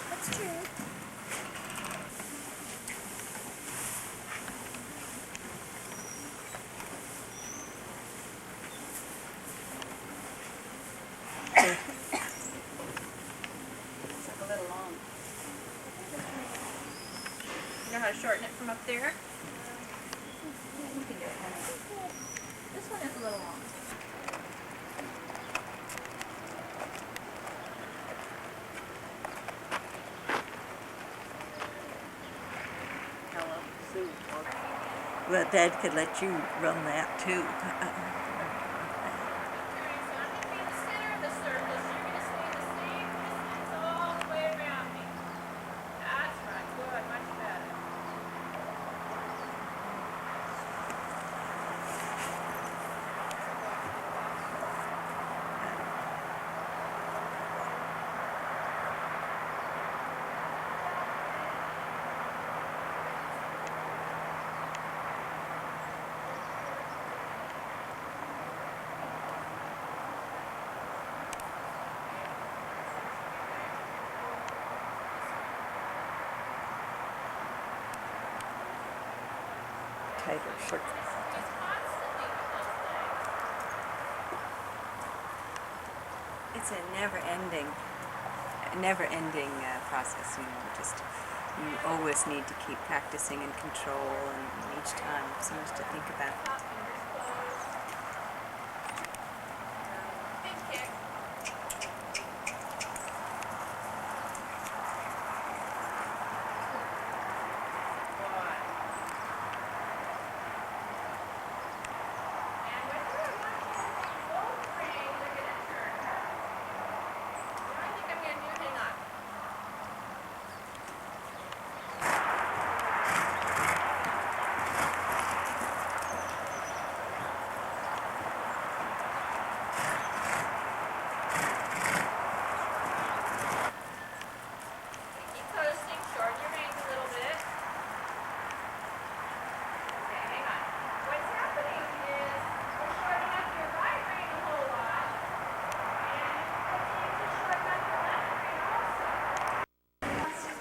That's true. It's a little long. You know how to shorten it from up there? You can do it, honey. This one is a little long. But Dad could let you run that too. tighter circle. It's a never-ending process. You know, you always need to keep practicing and control, and each time so much to think about.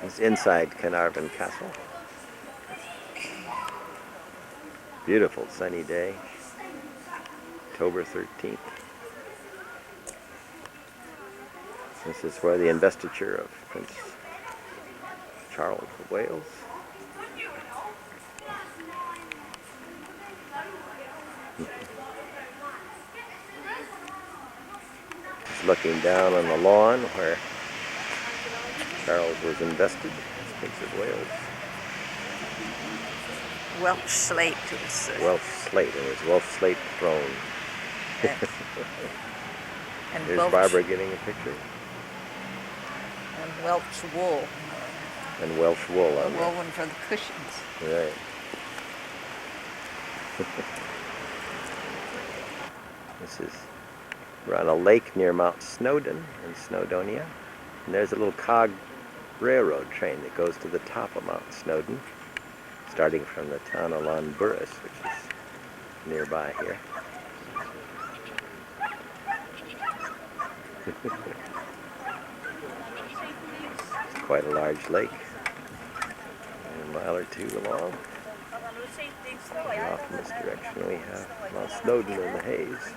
It's inside Carnarvon Castle. Beautiful sunny day, October 13th. This is where the investiture of Prince Charles of Wales. Just looking down on the lawn where Charles was invested as Prince of Wales. Welsh slate. Welsh slate, and his Welsh slate throne. Yes. And Here's Welsh, Barbara getting a picture. and Welsh wool. And Welsh wool on there. Woven for the cushions. Right. We're on a lake near Mount Snowdon in Snowdownia. And there's a little cog railroad train that goes to the top of Mount Snowdon, starting from the town of Lonburris, which is nearby here. It's quite a large lake, a mile or two long. And off in this direction we have Mount Snowdon in the haze.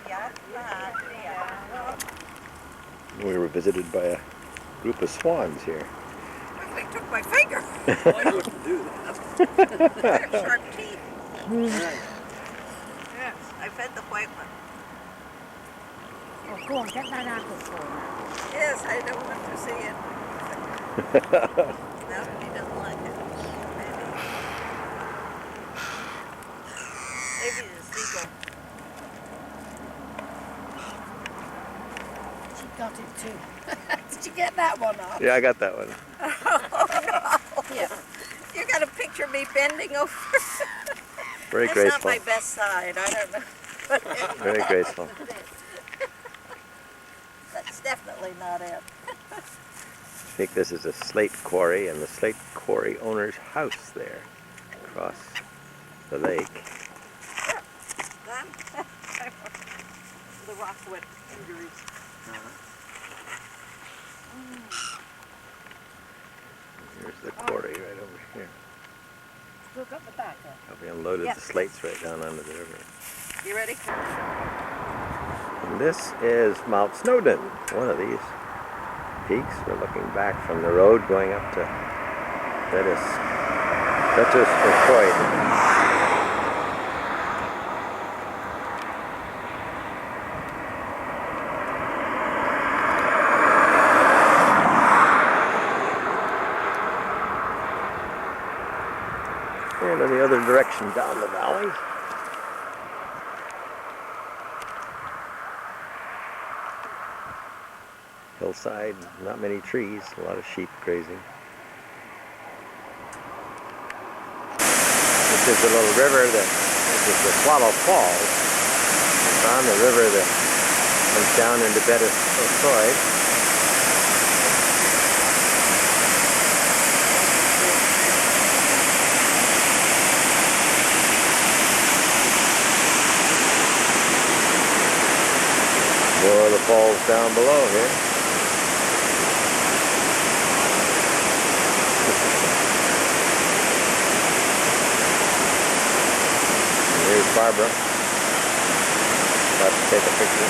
We were visited by a group of swans here. They took my finger. I wouldn't do that. They're sharp teeth. Yes, I fed the white one. Oh, go on, get that apple for me. Yes, I don't want to see it. No, he doesn't like it. Maybe the seagull. She got it too. Did you get that one off? Yeah, I got that one. Oh, no. Yeah. You got to picture me bending over. Very That's graceful. not my best side. I don't know. Very graceful. That's definitely not it. I think this is a slate quarry, and the slate quarry owner's house there across the lake. The rock wet injuries. Here's the quarry right over here. Look up the back there. We unloaded Yeah. the slates right down onto the river. You ready? And this is Mount Snowdon, one of these peaks. We're looking back from the road going up to Bettis. And in the other direction down the valley, hillside, not many trees, a lot of sheep grazing. This is a little river this is the Swallow Falls. It's on the river that comes down into Bettis. More of the falls down below here. Barbara. About to take a picture.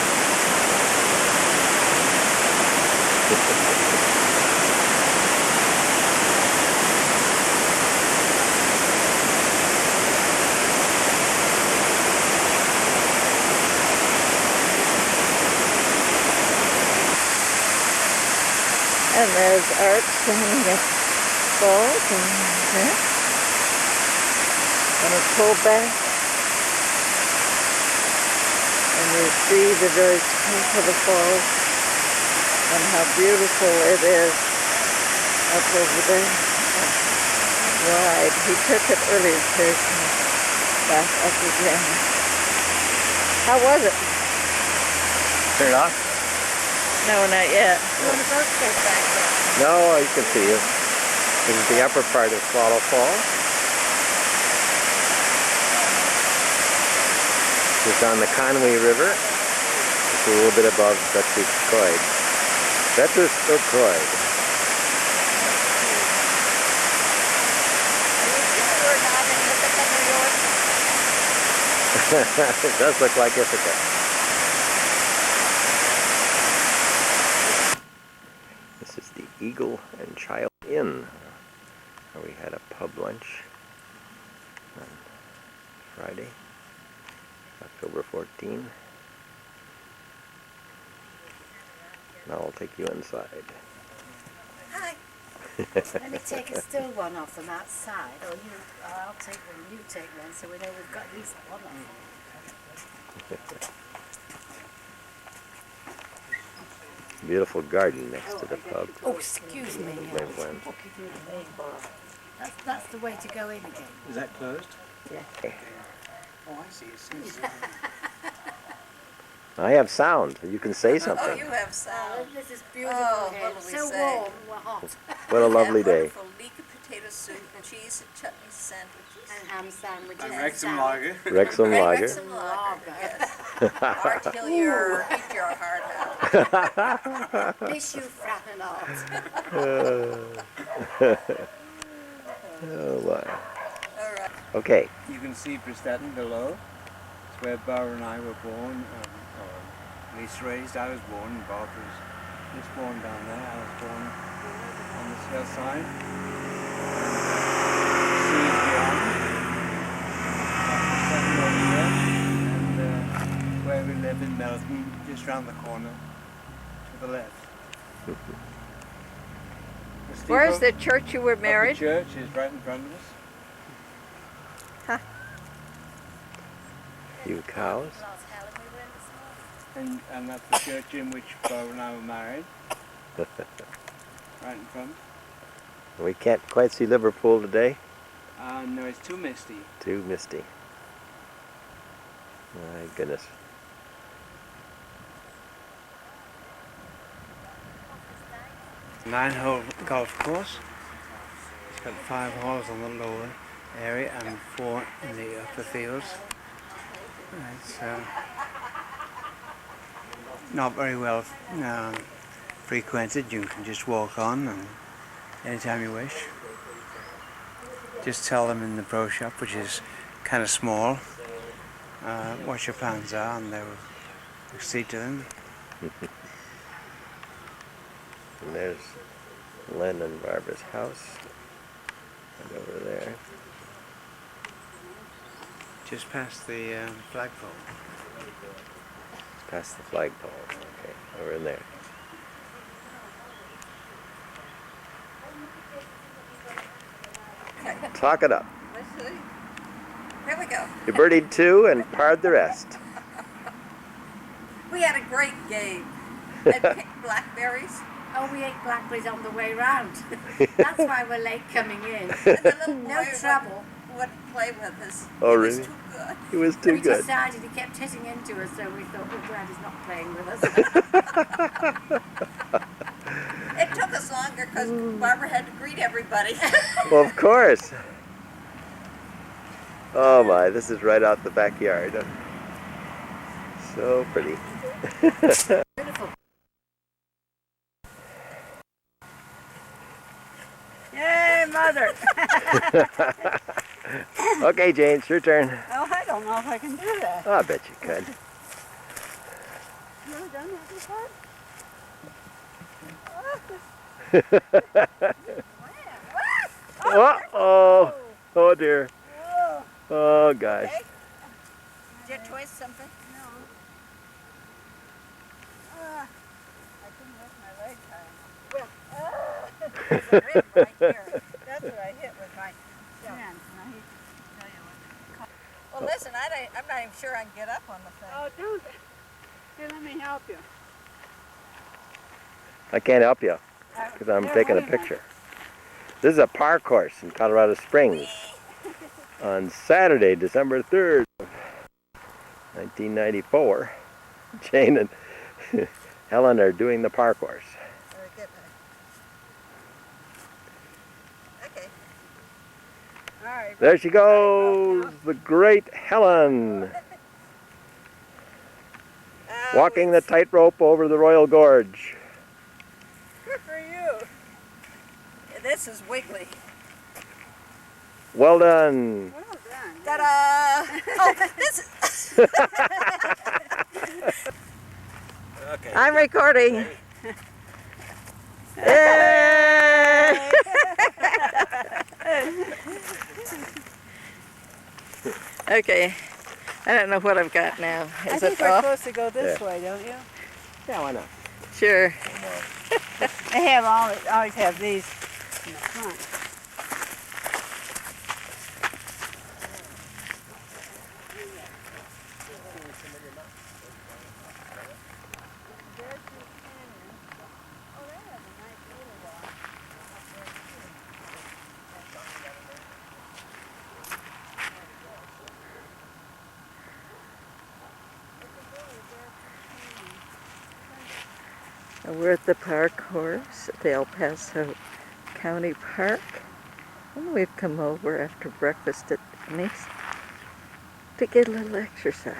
And there's Art standing at falls and a pullback. And you see the very top of the falls and how beautiful it is up over there. Wide. He took it earlier taking back up again. How was it? Turn it off? No, not yet. No, you can see it. This is the upper part of Swallow Falls. It's on the Conwy River. It's a little bit above Betruskoid. It does look like Ithaca. This is the Eagle and Child Inn, where we had a pub lunch on Friday, October 14. Now I'll take you inside. Hi. Let me take a still one off from outside, or I'll take one, you take one, so we know we've got at least one of Beautiful garden next to the pub. Oh, excuse me. Went. That's the way to go in again. Is that closed? Yeah. Oh, I see. I have sound. You can say something. Oh, you have sound. This is beautiful. Oh, here. what do It's we so say? warm, we're hot. What a lovely day. Wonderful leek and potato soup, cheese and chutney sandwiches. And ham sandwiches. And Wrexham lager. Wrexham lager. Wrexham lager, yes. Art, he'll eat your heart out. Miss you, Frappin' Art. Oh my. All right. Okay. You can see Prestatyn below. It's where Barbara and I were born, or at least raised. I was born, and Barbara was born down there. I was born on this hillside. Seas beyond. Prestatyn over here, and where we live in Melton, just round the corner to the left. Where's the church you were married? The church is right in front of us. Huh. Few cows. And that's the church in which Barbara and I were married. Right in front. We can't quite see Liverpool today. No, it's too misty. Too misty. My goodness. Nine-hole golf course. It's got 5 holes on the lower area and 4 in the upper fields. It's not very well frequented. You can just walk on and anytime you wish. Just tell them in the pro shop, which is kind of small, what your plans are, and they will accede to them. And there's Len and Barbara's house. Right over there. Just past the flagpole. Past the flagpole. Okay, over in there. Talk it up. Let's see. Here we go. You birdied 2 and parred the rest. We had a great game. And picked blackberries. Oh, we ate blackberries on the way round. That's why we're late coming in. And the little boy No trouble. wouldn't play with us. Oh, He really? was too good. He was too We good. decided he kept hitting into us, so we thought, we're glad he's not playing with us. It took us longer because Barbara had to greet everybody. Well, of course. Oh my, this is right out the backyard. So pretty. Beautiful. Yay, Mother! Okay, Jane, it's your turn. Oh, I don't don't know if I can do that. I bet you could. You ever done that before? Uh-oh. Oh, dear. Oh, gosh. Okay. Did you twist something? No. I couldn't lift my leg high. Well, there's a rib right here. That's what I hit with my hand. And I hate to tell you what. Well, listen, I'm not even sure I can get up on the thing. Oh, don't. Here, let me help you. I can't help you because I'm taking a picture. This is a park course in Colorado Springs on Saturday, December 3rd, 1994. Jane and Helen are doing the park course. Okay. All right. There she goes, the great Helen. Walking the tightrope over the Royal Gorge. Good for you. This is wiggly. Well done. Well done. Ta-da! Oh, this is... Okay. I'm recording. Yay! Okay. I don't know what I've got now. I Is think it we're off? supposed to go this way, don't you? Yeah, why not? Sure. They have always have these in the front. We're at the park course at the El Paso County Park, and we've come over after breakfast at Denny's to get a little exercise.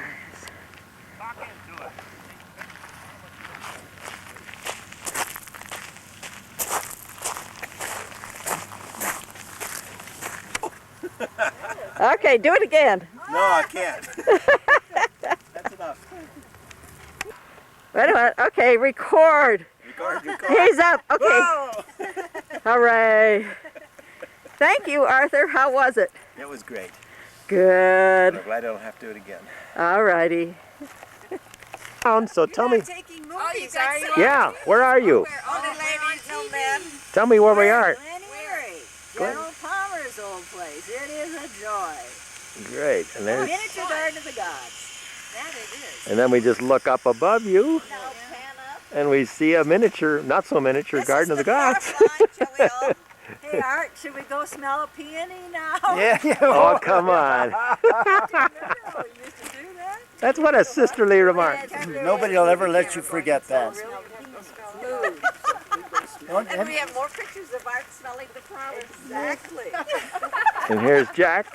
Okay, do it again. No, I can't. That's enough. Wait a minute. Okay, record. Record. He's up. Okay. Hooray. Thank you, Arthur. How was it? It was great. Good. I'm glad I don't have to do it again. All righty. So tell me. Taking movies, are you? Yeah, where are you? Only ladies, no men. Tell me where we are. Winery. General Palmer's old place. It is a joy. Great. And there's, Miniature Garden of the Gods. That it is. and then we just look up above you, Now pan up. and we see a miniature, not so miniature, Garden of the Gods. Hey Art, should we go smell a peony now? Yeah. Oh, come on. That's what a sisterly remark. Nobody will ever let you forget that. And we have more pictures of Art smelling the flowers. Exactly. And here's Jack.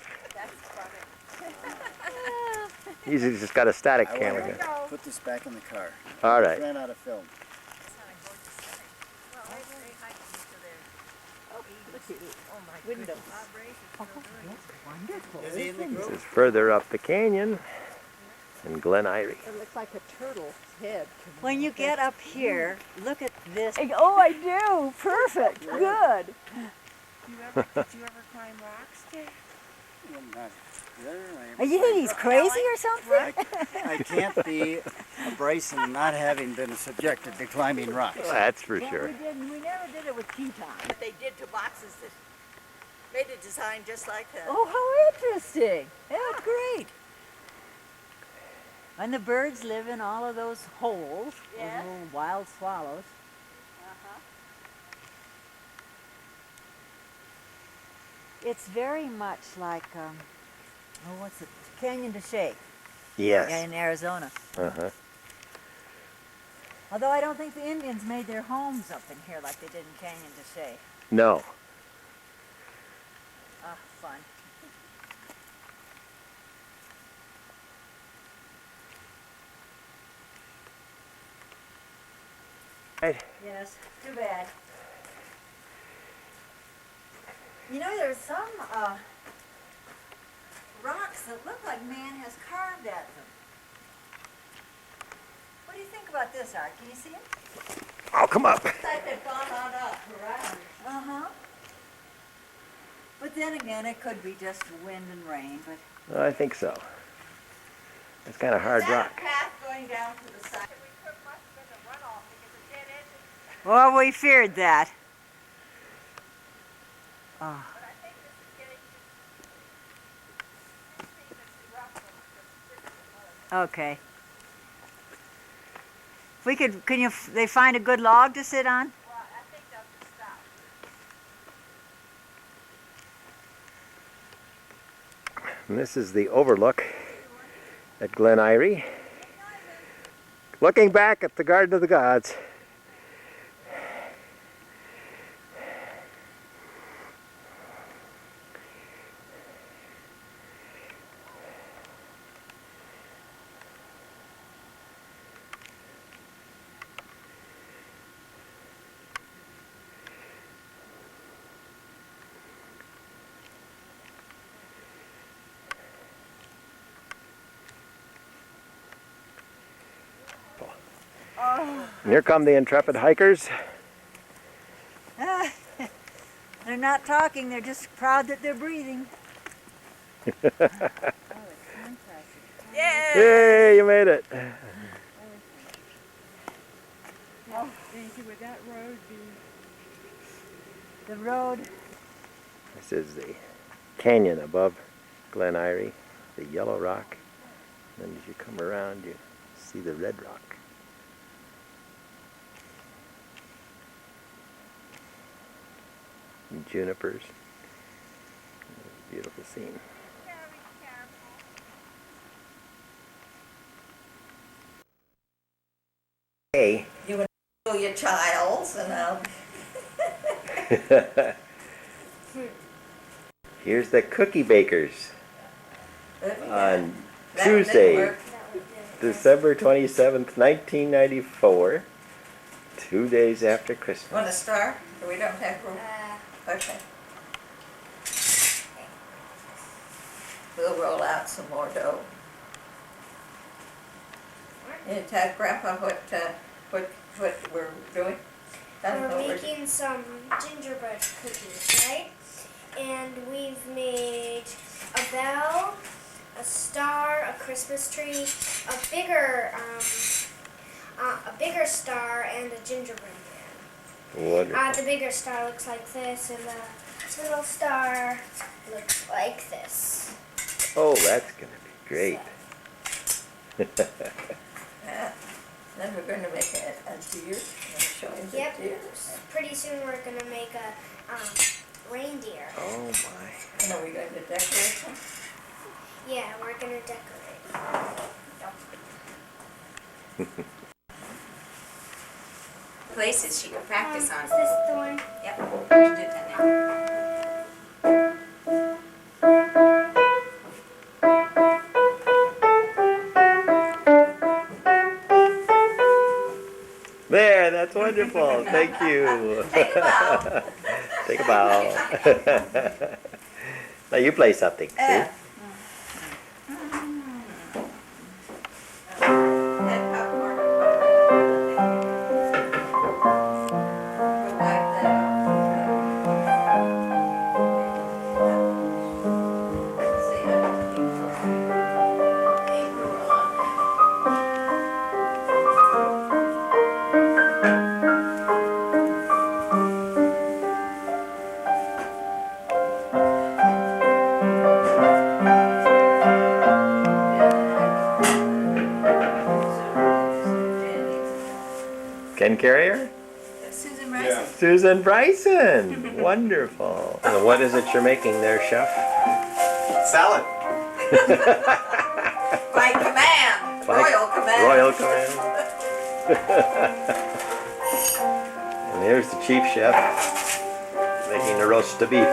He's just got a static camera here. Put this back in the car. All right. Ran out of film. Windows. This is further up the canyon in Glen Eyrie. It looks like a turtle's head. When you get up here, look at this. Oh, I do. Perfect. Good. Did you ever climb rocks, Jay? You think he's crazy or something? I can't be a Bryson not having been subjected to climbing rocks. That's for sure. We never did it with Teton. But they did to boxes that made a design just like that. Oh, how interesting. That's great. And the birds live in all of those holes, those little wild swallows. It's very much like, what's it? Canyon de Chelly. Yes. In Arizona. Uh-huh. Although I don't think the Indians made their homes up in here like they did in Canyon de Chelly. No. Ah, fun. Right. Yes, too bad. You know, there's some rocks that look like man has carved at them. What do you think about this, Art? Can you see it? Oh, come up. It's like they've gone on up around. Uh-huh. But then again, it could be just wind and rain, but... I think so. It's kind of hard rock. Is that a path going down to the side? Well, we feared that. Oh. Okay. If we could, they find a good log to sit on? Well, I think they'll just stop. And this is the overlook at Glen Eyrie. Looking back at the Garden of the Gods. And here come the intrepid hikers. They're not talking, they're just proud that they're breathing. Yay! Yay, you made it. Oh, thank you. Would that road be? The road. This is the canyon above Glen Eyrie, the yellow rock. And then as you come around, you see the red rock. And junipers. Beautiful scene. Hey. You would know your childs and Here's the cookie bakers on Tuesday, December 27th, 1994, 2 days after Christmas. Want to start? We don't have room. Okay. We'll roll out some more dough. You tell Grandpa what we're doing? We're making some gingerbread cookies, right? And we've made a bell, a star, a Christmas tree, a bigger star, and a gingerbread man. Wonderful. The bigger star looks like this, and the little star looks like this. Oh, that's going to be great. Then we're going to make a deer. Yep. Pretty soon we're going to make a reindeer. Oh my. And are we going to decorate them? Yeah, we're going to decorate. Places she can practice on. Is this the one? Yep. You should do that now. There, that's wonderful. Thank you. Take a bow. Take a bow. Now you play something, see? Ken Carrier? Susan Bryson. Susan Bryson. Wonderful. And what is it you're making there, Chef? Salad. By command. Royal command. Royal command. And here's the chief chef making the roast of beef.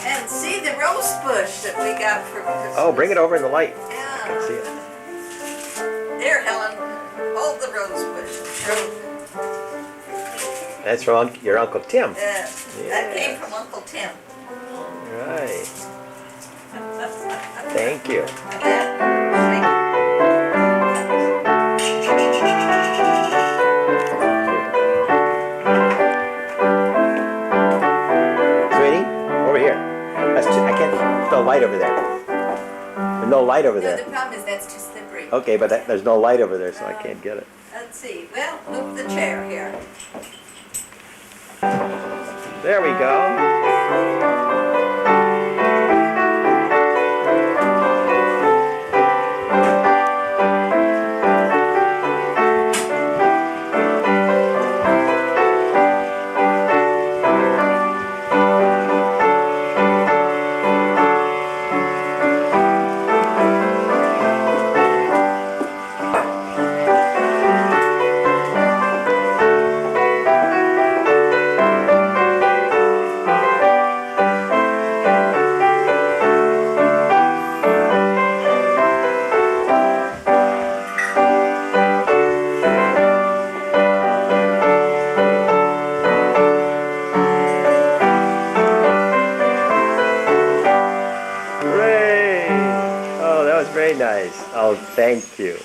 And see the rose bush that we got for Christmas. Oh, bring it over in the light. Yeah. I can see it. Here, Helen. Hold the rose bush. That's from your Uncle Tim. Yeah. That came from Uncle Tim. Right. Thank you. Sweetie, over here. I can't. There's no light over there. There's no light over No, there. the problem is that's too slippery. Okay, but there's no light over there, so I can't get it. Let's see. Well, move the chair here. There we go. Very nice. Oh, thank you.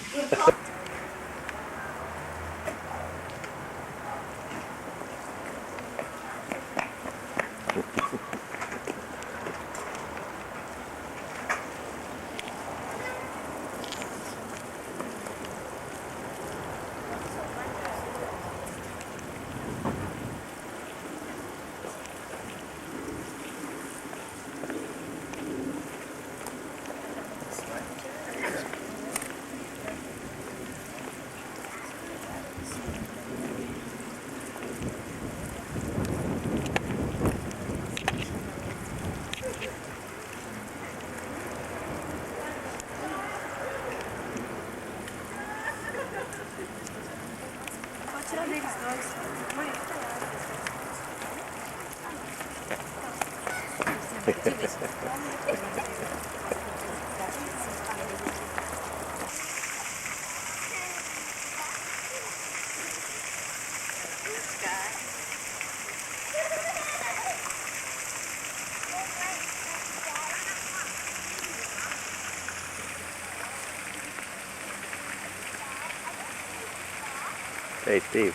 Hey, Steve.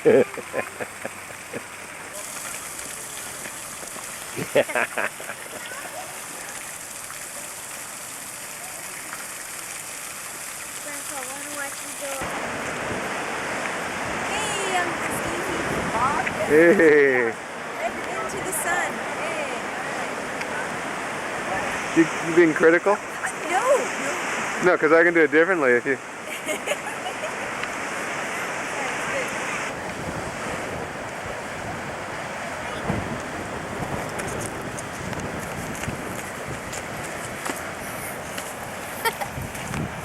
Hey. Into the sun. Hey. You being critical? No. No, because I can do it differently if you...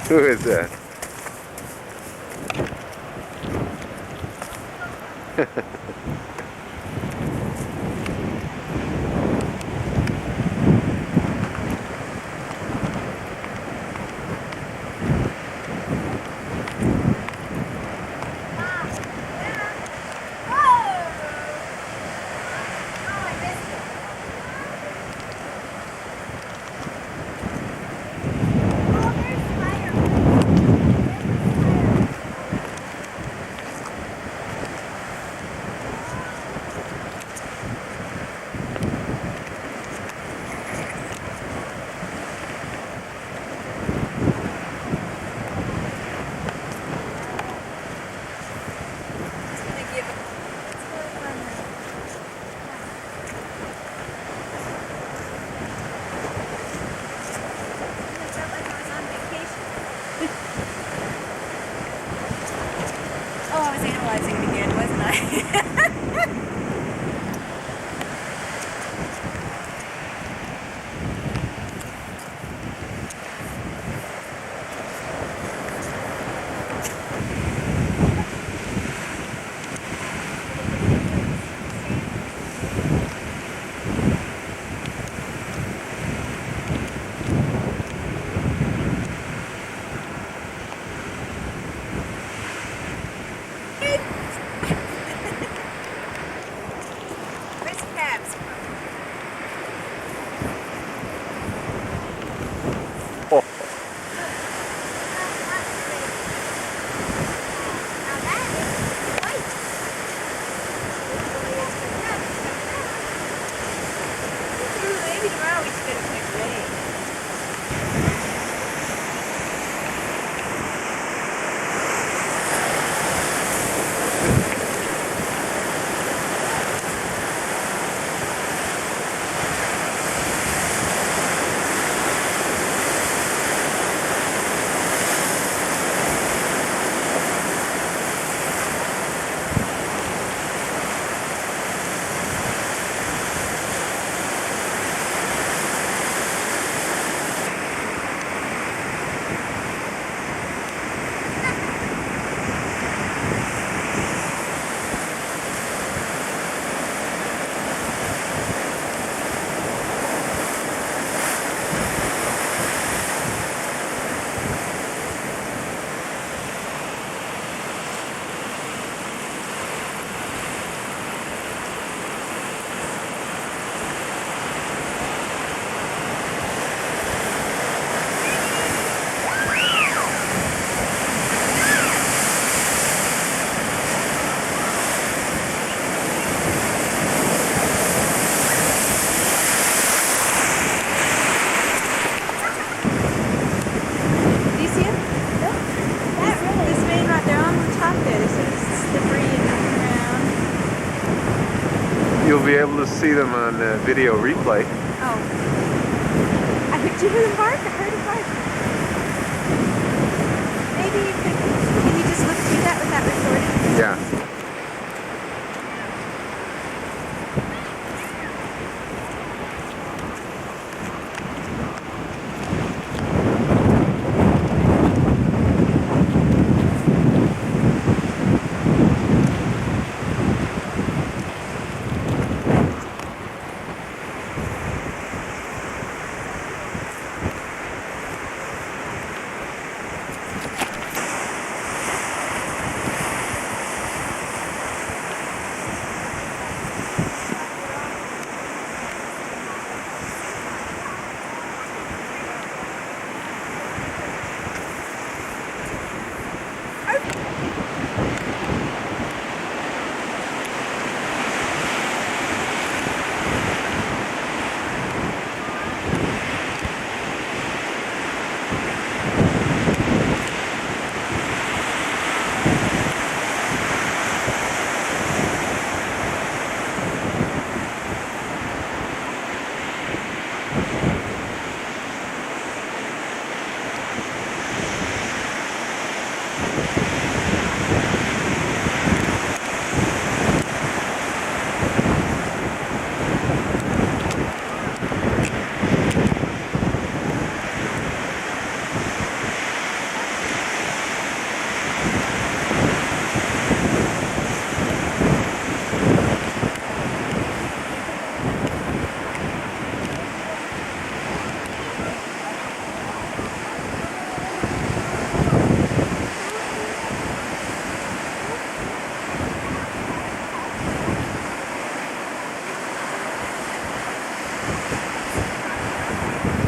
Who is that? You'll be able to see them on video replay. Oh. Did you hear them bark? I heard them bark. Maybe you could, can you just look through that without recording? Yeah.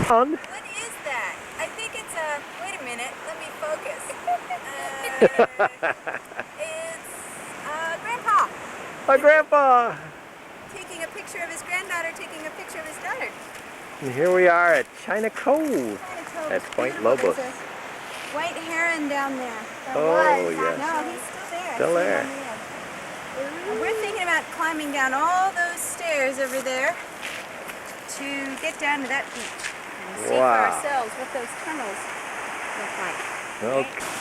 What is that? I think it's a, wait a minute, let me focus. It's Grandpa. Hi, Grandpa. Taking a picture of his granddaughter, taking a picture of his daughter. And here we are at China Cove. At Point Lobos. There's a white heron down there. Oh, yes. No, he's still there. Still there. And we're thinking about climbing down all those stairs over there to get down to that beach and see for ourselves what those tunnels look like. Okay.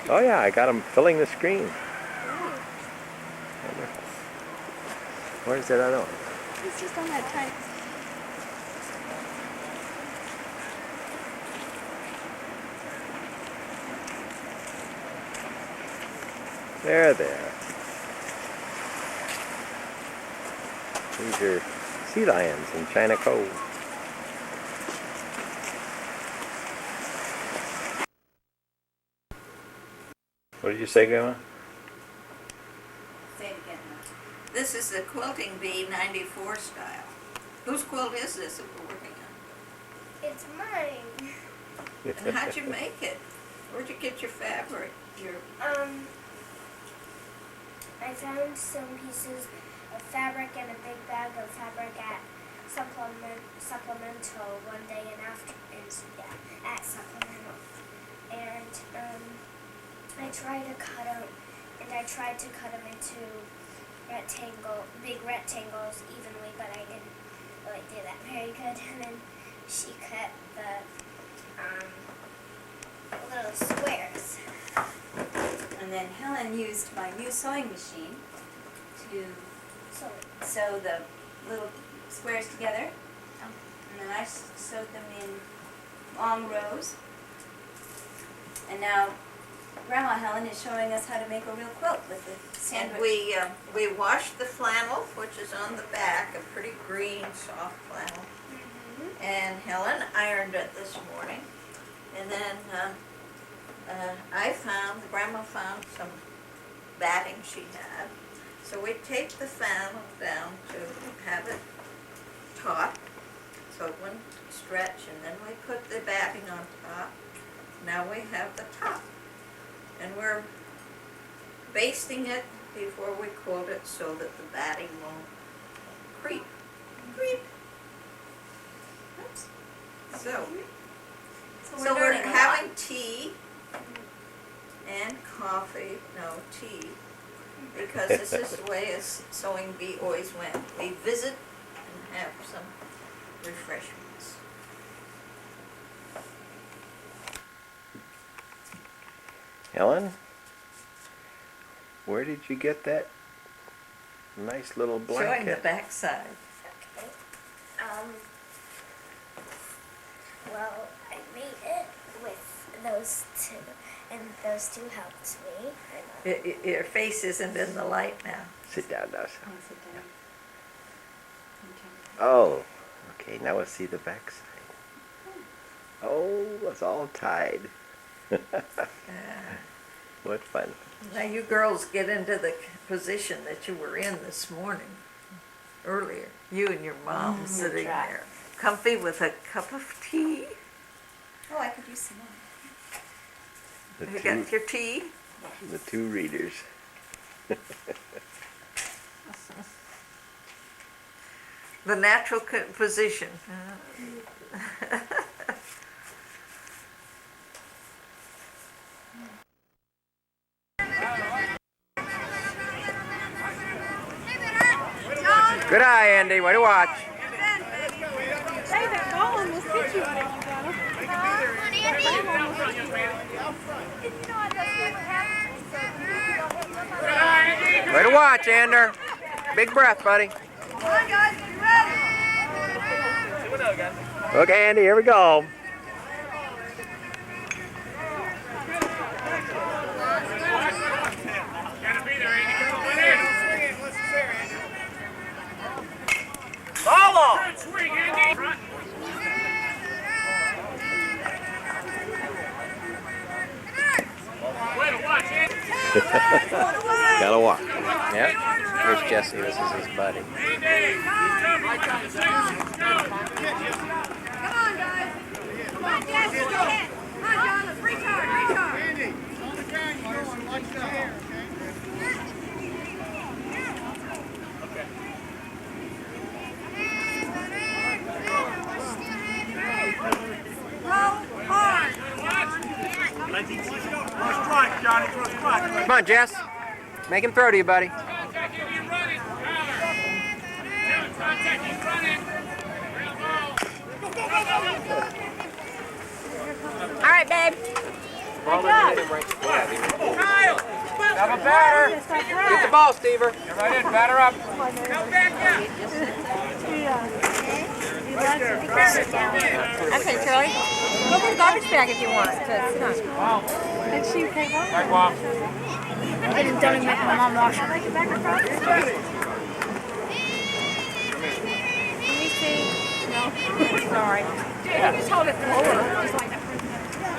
Oh yeah, I got them filling the screen. Wonderful. Where's that other one? It's just on that tight. There. These are sea lions in China Cove. What did you say, Grandma? Say it again. This is the quilting bee 94 style. Whose quilt is this that we're working on? It's mine. And how'd you make it? Where'd you get your fabric? I found some pieces of fabric in a big bag of fabric at Supplemental one day at Supplemental. And I tried to cut them into big rectangles evenly, but I didn't really do that very good. And then she cut the little squares. And then Helen used my new sewing machine to sew the little squares together. And then I sewed them in long rows. And now Grandma Helen is showing us how to make a real quilt with the sandwich. And we washed the flannel, which is on the back, a pretty green, soft flannel. And Helen ironed it this morning. And then I Grandma found some batting she had. So we taped the fan down to have it taut, so it wouldn't stretch, and then we put the batting on top. Now we have the top. And we're basting it before we coat it so that the batting won't creep. Creep. Oops. So we're having tea and coffee, no tea, because this is the way a sewing bee always went. We visit and have some refreshments. Helen, where did you get that nice little blanket? Showing the backside. Okay. Well, I made it with those two, and those two helped me. Your face isn't in the light now. Sit down, Dawson. Oh, okay, now we'll see the backside. Oh, it's all tied. What fun. Now you girls get into the position that you were in this morning, earlier. You and your mom sitting there, comfy with a cup of tea. Oh, I could use some more. You got your tea? The two readers. The natural position. Good eye, Andy. Way to watch. Hey, that ball almost hit you a while ago. Way to watch, Ander. Big breath, buddy. Come on, guys, get ready. Okay, Andy, here we go. Follow! Gotta walk. Yep. Here's Jesse. This is his buddy. Come on, guys. Come on, Jesse. Come on, John. Let's retard. Andy, on the ground, you go. Watch the hair, Come on, Jess. Make him throw to you, buddy. All right, babe. Good job. Have a batter. Get the ball, Stever. Get right in. Batter up. Go back up. Okay, Charlie. Go to the garbage bag if you want. And she came over. Right, Mom. I didn't tell him my mom washed it. Let me see. No. Sorry. Yeah. Just hold it forward. Just like that.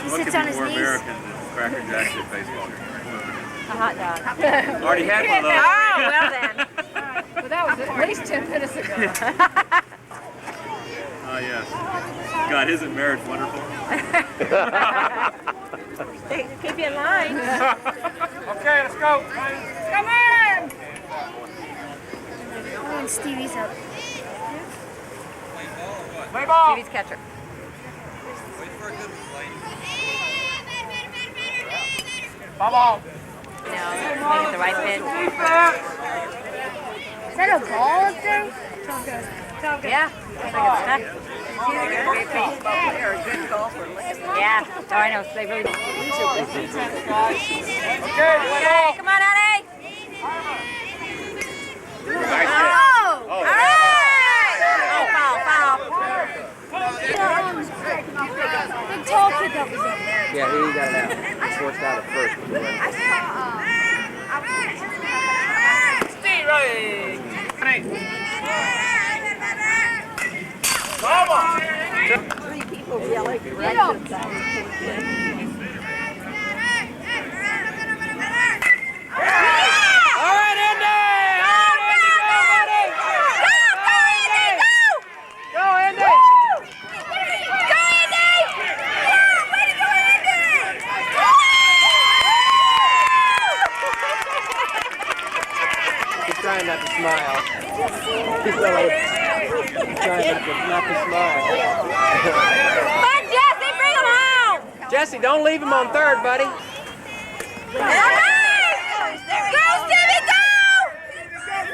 He sits on his knees. American than Cracker Jacks at baseball. A hot dog. Already had one of those. Oh, well then. Well, that was at least 10 minutes ago. Oh, yes. God, isn't marriage wonderful? Keep you in line. Okay, let's go. Come on! Oh, and Stevie's up. Play ball. Stevie's catcher. Ball. No, maybe the right pitch. Is that a ball up there? It's all good. It's all good. Yeah, looks like it's stuck. They're a good golfer. Yeah, oh, I know. They really. Okay, Come on, Eddie. Nice Oh! All right! Oh, foul. The tall kid that was up there. Yeah, he got it out. He forced out at first. Steve, right? Come on! Three people yelling Get up. smile. He's trying not to smile. Come on, Jesse, bring him home! Jesse, don't leave him on third, buddy. Go, Stevie, go!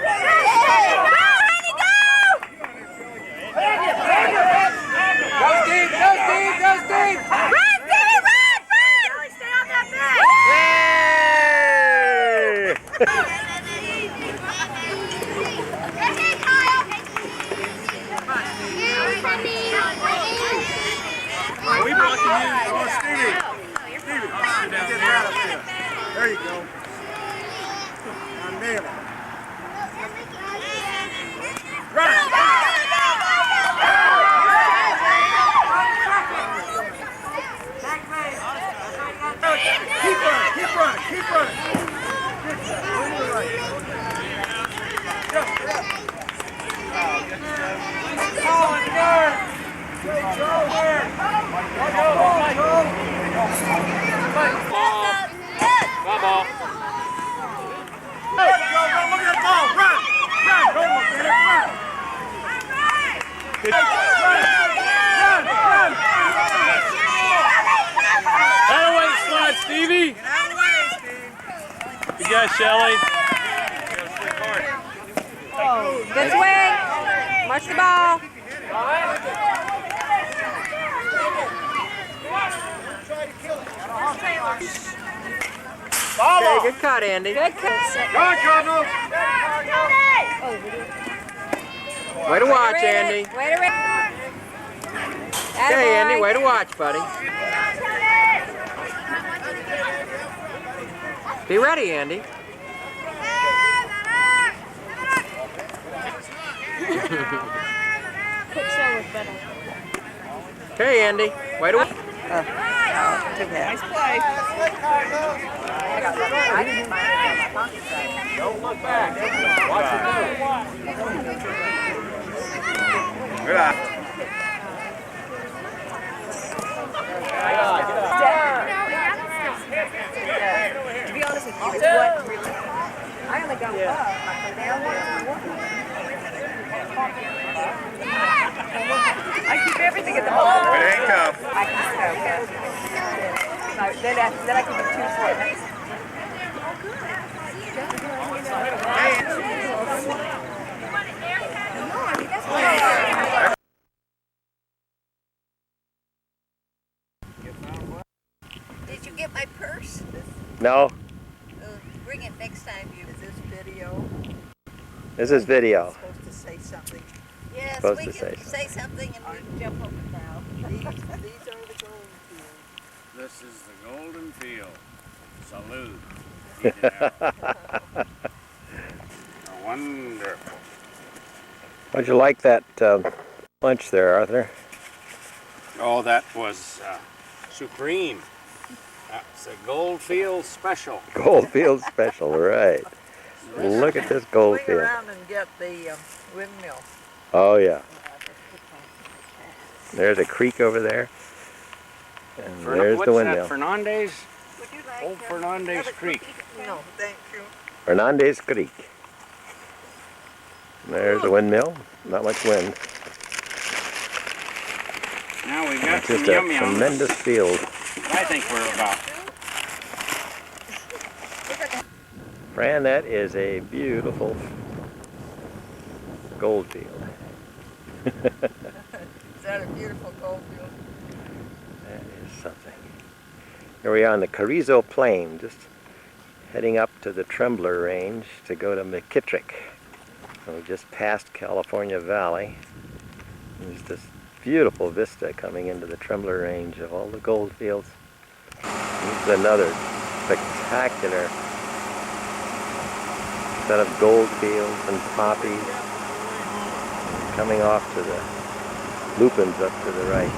Go, honey, go! Go, Steve, go, Steve, go, Steve! Run, Stevie, run, run! Stay on that back! We brought you. Come on, Stevie. Stevie, get that up there. There you go. Now nail it. Run! Keep running, keep running, keep running. Stevie! You got Shelley. Good swing. March the ball. Okay, good cut, Andy. Good cut. Way to watch, Andy. Way to read. Okay, Andy, way to watch, buddy. Be ready, Andy. Okay, Andy, way to watch. Nice play. Don't look back. Watch it move. Good eye. To be honest with you, it's what really. I only got up. I keep everything at the bottom. It ain't tough. I keep it. Then I can do 2 slips. Did you get my purse? No, Bring it next time. Is this video? this is video. Supposed to say something. Yes, Supposed we to can say say something and we jump up and down. These are the golden fields. This is the golden field. Salute. Wonderful. How'd you like that lunch there, Arthur? Oh, that was supreme. That's a Goldfield special. Goldfield special, right. Look at this Swing Goldfield. around and get the windmill. Oh, yeah. There's a creek over there. And there's What's the windmill. that, Fernandez? Old Fernandez Creek. No, thank you. Fernandez Creek. There's the windmill. Not much wind. Now we've got It's just some a yum-yums. tremendous field. I think we're about. Fran, that is a beautiful gold field. Is that a beautiful gold field? That is something. Here we are on the Carrizo Plain, just heading up to the Trembler Range to go to McKittrick. And we just passed California Valley. There's this beautiful vista coming into the Trembler Range of all the gold fields. This is another spectacular set of gold fields and poppies coming off to the lupins up to the right.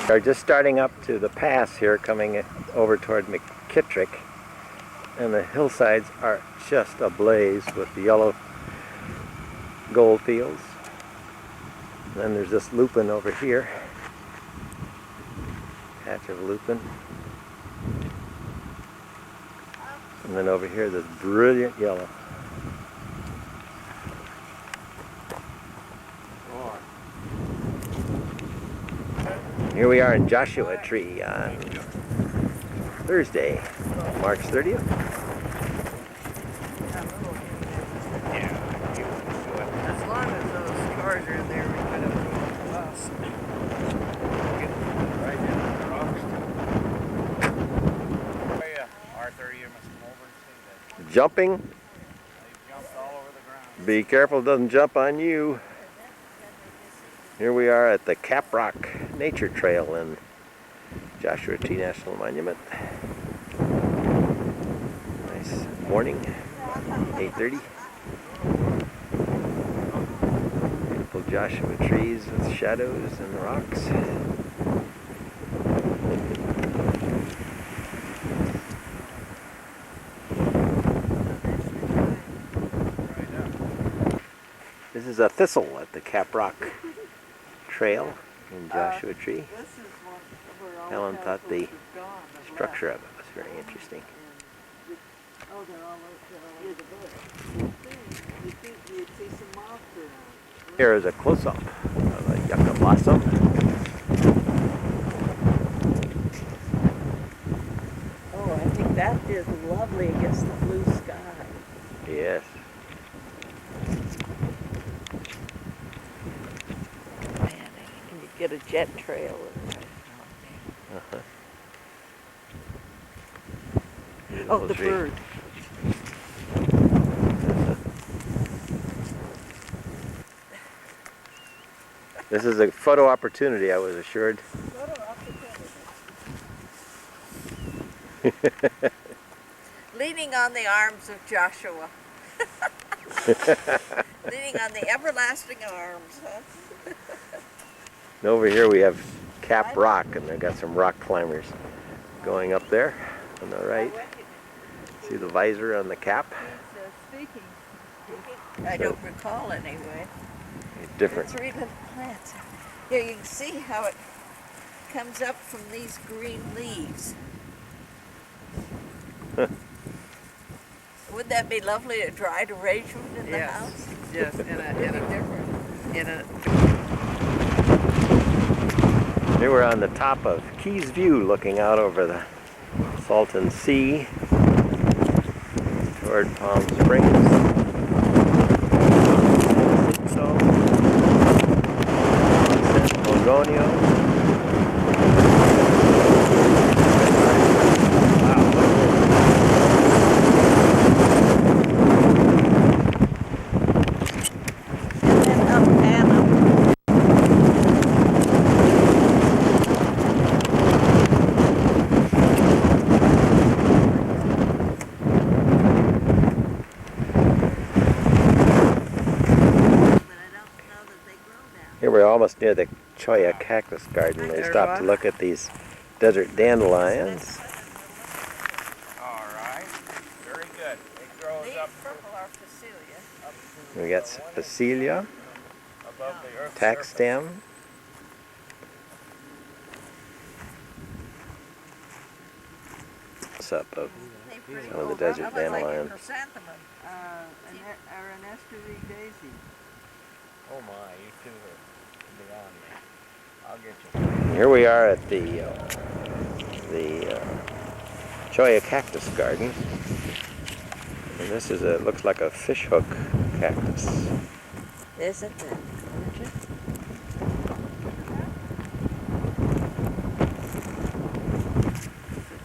We're just starting up to the pass here, coming over toward McKittrick, and the hillsides are just ablaze with the yellow gold fields. And then there's this lupin over here. patch of lupin. And then over here, this brilliant yellow. Here we are in Joshua Tree on Thursday, March 30th. As long as those cars are in there, we could have put a bus. Right in the rocks. Oh yeah, Arthur, you must come over and see that. Jumping. They jumped all over the ground. Be careful it doesn't jump on you. Here we are at the Cap Rock Nature Trail in Joshua Tree National Monument. Nice morning, 8:30. Beautiful Joshua trees with shadows and rocks. This is a thistle at the Cap Rock Trail in Joshua Tree. Helen thought the structure of it was very interesting. Oh, they're all over the bush. You think you'd see some moths around. Here is a close-up of a yucca blossom. Oh, I think that is lovely against the blue sky. Yes. Man, and you get a jet trail. Uh-huh. Oh, the tree. bird. This is a photo opportunity, I was assured. Photo opportunity. Leaning on the arms of Joshua. Leaning on the everlasting arms. Huh? And over here we have Cap Rock, and they've got some rock climbers going up there on the right. See the visor on the cap? Speaking. I don't recall anyway. It's different. Three little plants. Here you can see how it comes up from these green leaves. Wouldn't that be lovely, a dried arrangement in the house? Yes, Here we're on the top of Keys View, looking out over the Salton Sea toward Palm Springs. Snowdownia. Here we're almost near the Cholla Cactus Garden. They stopped to look at these desert dandelions. All right, very good. It grows up purple are Phacelia. We got Phacelia, above the earth tax surface. stem. What's up of some of the desert dandelions. Chrysanthemum, or an estuary daisy. Oh my, you two are beyond me. I'll get you. Here we are at the Cholla Cactus Garden. And this is looks like a fishhook cactus. Isn't that gorgeous?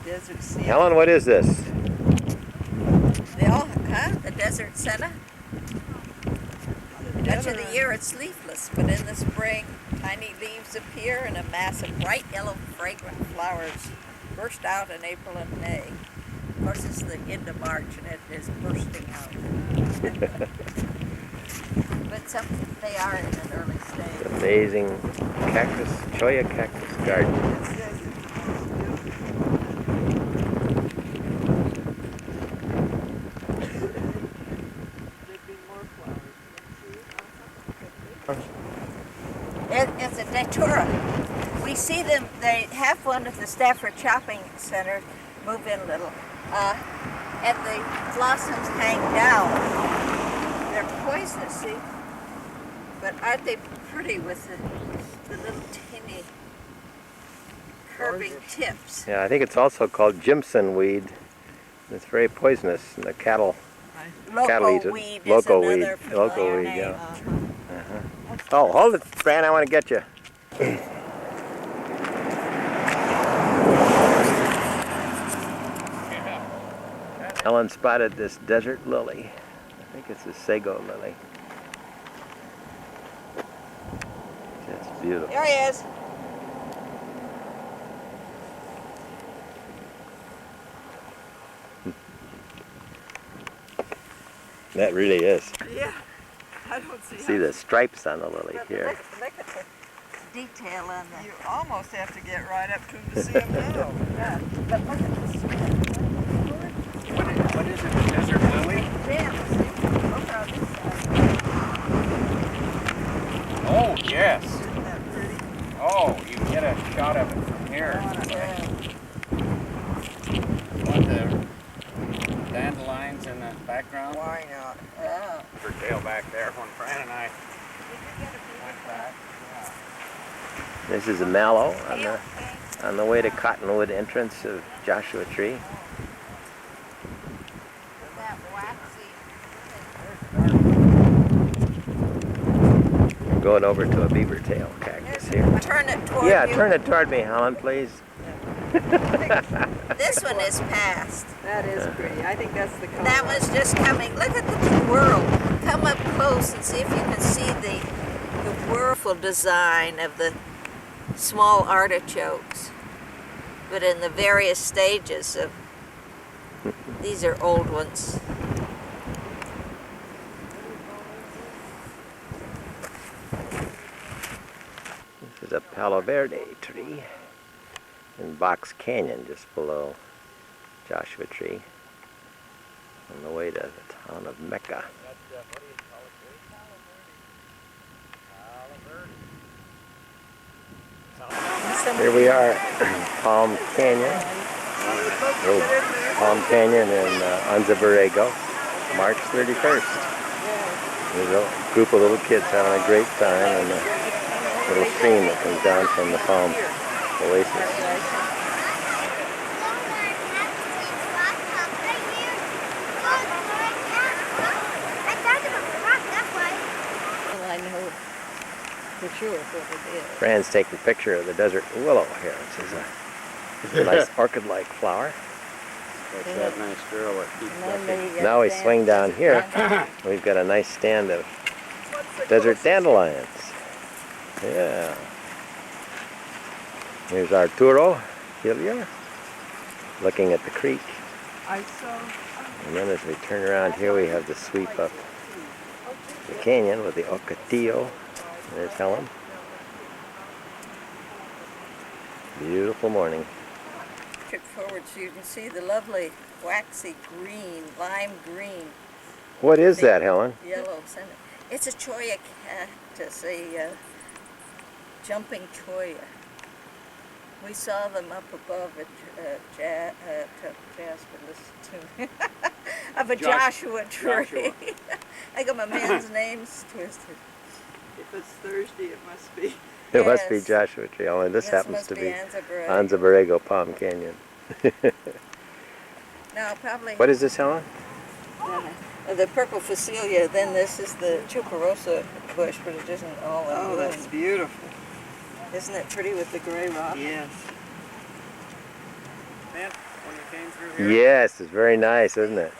The desert sea. Helen, what is this? The desert senna. Much of the year it's leafless, but in the spring, tiny leaves appear and a mass of bright yellow fragrant flowers burst out in April and May. Of course, it's the end of March and it is bursting out. But they are in an early stage. Amazing Cholla Cactus Garden. It's a datura. We see them, they have one at the Stanford Shopping Center, move in a little, and the blossoms hang down. They're poisonous, see? But aren't they pretty with the little teeny curving tips? Yeah, I think it's also called Jimson weed. It's very poisonous, and the cattle eat it. Weed is Loco weed. another Loco familiar weed, name. yeah. Oh, hold it, Fran, I want to get you. Helen spotted this desert lily. I think it's a sago lily. It's beautiful. There he is. That really is. Yeah, I don't see. See the stripes on the lily here. Look at the detail on the. You almost have to get right up to him to see him now. Yeah, but look at this. What is it, the desert lily? Yeah, see, over on this side. Oh, yes. Isn't that pretty? Oh, you can get a shot of it from here. Want the dandelions in the background? Why not? Oh. Her tail back there when Fran and I went back. This is a mallow on the way to Cottonwood entrance of Joshua Tree. That waxy. We're going over to a beaver tail cactus here. Turn it toward Yeah, you. turn it toward me, Helen, please. This one is past. That is pretty. I think that's the color. That one's just coming. Look at the whirl. Come up close and see if you can see the whirlful design of the small artichokes. But in the various stages of, these are old ones. This is a Palo Verde tree in Box Canyon, just below Joshua Tree, on the way to the town of Mecca. Here we are, Palm Canyon, old Palm Canyon in Anza Borrego, March 31st. There's a group of little kids having a great time in a little stream that comes down from the Palm Oasis. I know for sure what it is. Fran's taking a picture of the desert willow here. This is a nice orchid-like flower. That's that nice girl that keeps Now we swing down here. We've got a nice stand of desert dandelions. Yeah. Here's Arturo Hillier looking at the creek. And then as we turn around here, we have the sweep up the canyon with the Ocotillo. There's Helen. Beautiful morning. Look forward so you can see the lovely waxy green, lime green. What is that, Helen? Yellows in it. It's a cholla cactus, a jumping cholla. We saw them up above at Jasper, listen to me, of a Joshua tree. I got my man's names twisted. If it's Thursday, it must be. It must be Joshua Tree. Only this happens to be Anza Borrego Palm Canyon. No, probably. What is this, Helen? The purple Phacelia. Then this is the Chuparosa bush, but it isn't all in bloom. That's beautiful. Isn't it pretty with the gray rock? Yes. Ben, when you came through here? Yes, it's very nice, isn't it?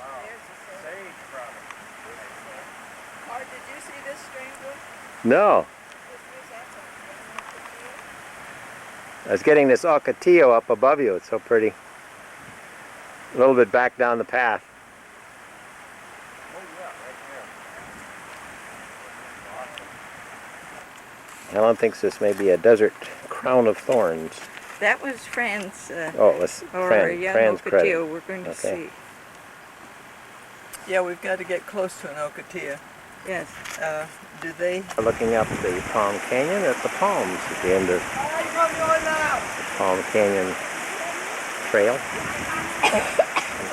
Did you see this stranger? No. I was getting this Ocotillo up above you. It's so pretty. A little bit back down the path. Helen thinks this may be a desert crown of thorns. That was Fran's. Oh, it was Fran's credit. We're going to Okay. see. Yeah, we've got to get close to an Ocotillo. Yes. Do they? We're looking up the Palm Canyon at the palms at the end of the Palm Canyon Trail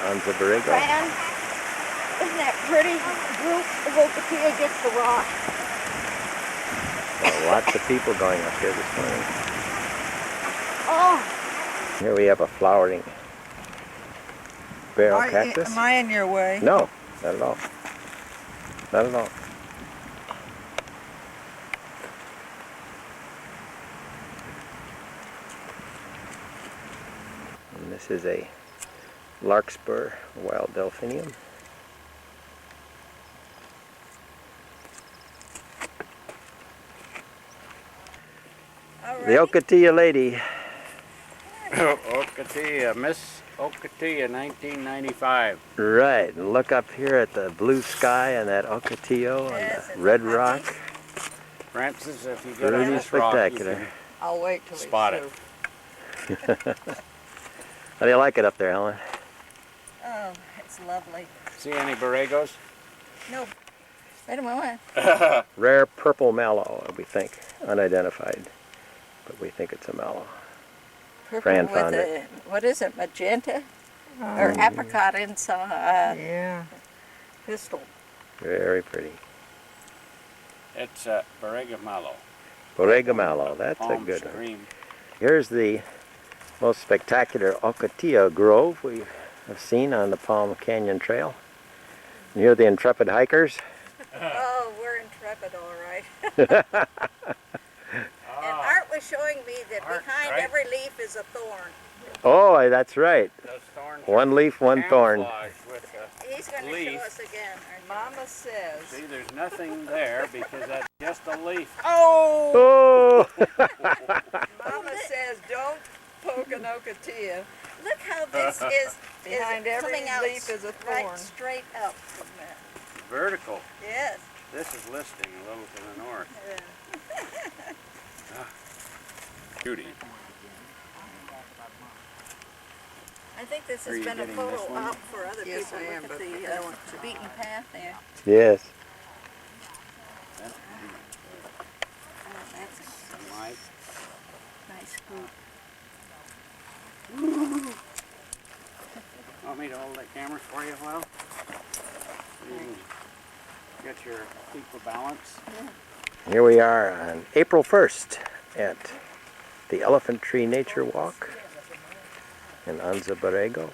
on the Borrego. Fran, isn't that pretty? Group of Ocotillo against the rock. Well, lots of people going up here this morning. Oh. Here we have a flowering barrel cactus. Am I in your way? No, not at all. Not at all. And this is a larkspur wild delphinium. The Ocotillo lady. Ocotillo, Miss Ocotillo, 1995. Right, and look up here at the blue sky and that Ocotillo and the red rock. Francis, if you get on Pretty this rock, you spectacular. can I'll wait till spot it. How do you like it up there, Helen? Oh, it's lovely. See any Borregos? No. Wait a moment. Rare purple mallow, we think, unidentified, but we think it's a mallow. Purple Fran with found it. what is it, magenta? Or apricot inside? Yeah. Pistol. Very pretty. It's Borrego Mallow. Borrego mallow, that's a Palm good one. Stream. Here's the most spectacular Ocotillo grove we have seen on the Palm Canyon Trail. And here are the intrepid hikers. Oh, we're intrepid, all right. And Art was showing me that behind every leaf is a thorn. Oh, that's right. Those thorns One leaf, one thorn. with He's going to show us again. Our Mama says. See, there's nothing there because that's just a leaf. Oh! Oh! Mama says don't poke an Ocotillo. Look how this is behind every coming out leaf is a thorn. Right straight up from that. Vertical. Yes. This is listing a little to the north. Beauty. I think this has been a photo op for other people. Look at the beaten path there. Yes. That's a nice group. Want me to hold that camera for you a while? You can get your equal balance. Here we are on April 1st at the Elephant Tree Nature Walk in Anza Borrego.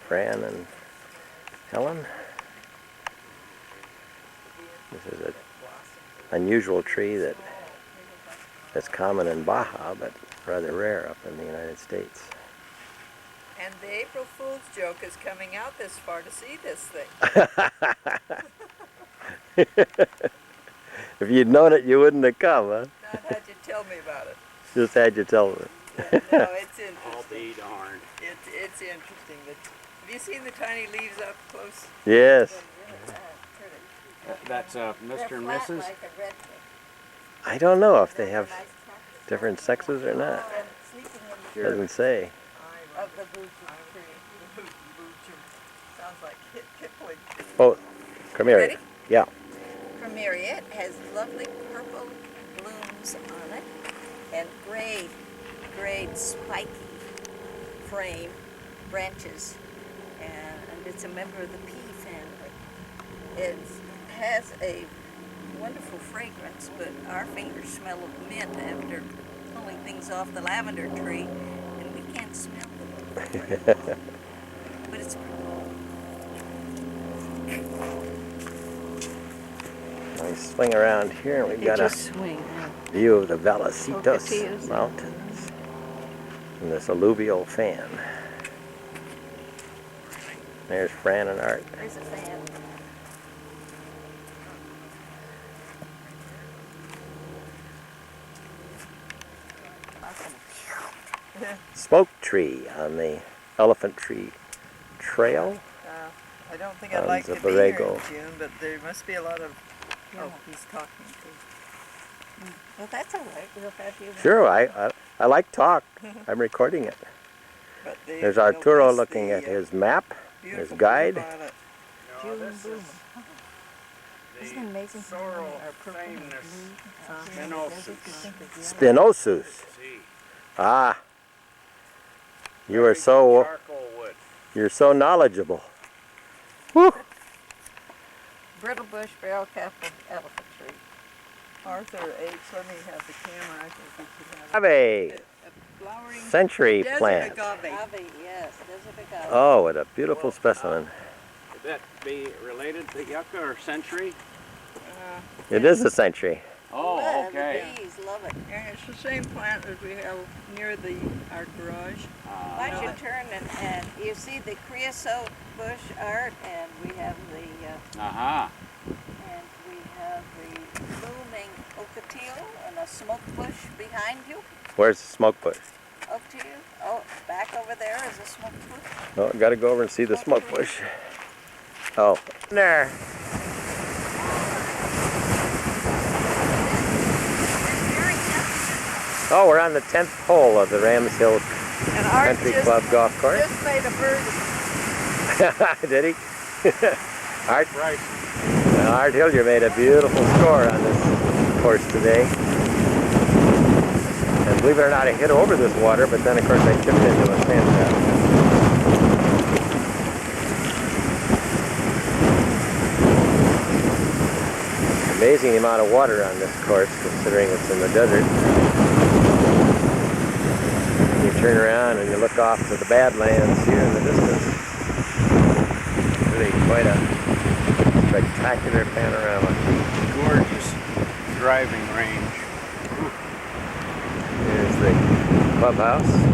Fran and Helen. This is an unusual tree that's common in Baja, but rather rare up in the United States. And the April Fool's joke is coming out this far to see this thing. If you'd known it, you wouldn't have come, huh? Not had you tell me about it. Just had you tell me. No, it's interesting. I'll be darned. It's interesting. Have you seen the tiny leaves up close? Yes. That's Mr. and Mrs.? Like a red I don't know if they have different sexes or not. Doesn't say. of the boojum tree. Sounds like Kipling. Oh, come here. Ready? Yeah. It has lovely purple blooms on it and grayed spiky frame branches, and it's a member of the pea family. It has a wonderful fragrance, but our fingers smell of mint after pulling things off the lavender tree, and we can't smell them. But it's We swing around here and we've got a view of the Vallecito Mountains and this alluvial fan. There's Fran and Art. There's a fan. Smoke tree on the Elephant Tree Trail. I don't think I'd like to be here in June, but there must be a lot of... Oh, he's talking too. Well, that's all right. We'll have you... Sure, I like talk. I'm recording it. There's Arturo looking at his map, his guide. June bloom. Isn't it amazing how sorrel many are purple and sameness, blue? Spinosus. Ah. You are so, you're so knowledgeable. Whew. Brittle bush, barrel cap, elephant tree. Arthur H. Let me have the camera. I think we should have Agave. flowering Century desert plant. agave. Yes, desert agave. Oh, what a beautiful specimen. Would that be related to yucca or century? It is a century. Oh, Yeah, okay. The bees love it. And it's the same plant as we have near our garage. Why don't you turn and you see the creosote bush, Art, and we have the Aha. and we have the blooming ocotillo and a smoke bush behind you. Where's the smoke bush? Up to you. Oh, back over there is a smoke bush. Oh, gotta go over and see the smoke bush. Oh, there. Oh, we're on the 10th hole of the Rams Hill Country Club golf course. Just made a birdie. Did he? Art? Right. Art Hillier made a beautiful score on this course today. And believe it or not, I hit over this water, but then of course I chipped into a sand trap. Amazing the amount of water on this course, considering it's in the desert. You turn around and you look off to the Badlands here in the distance. Really quite a spectacular panorama. Gorgeous driving range. Here's the clubhouse.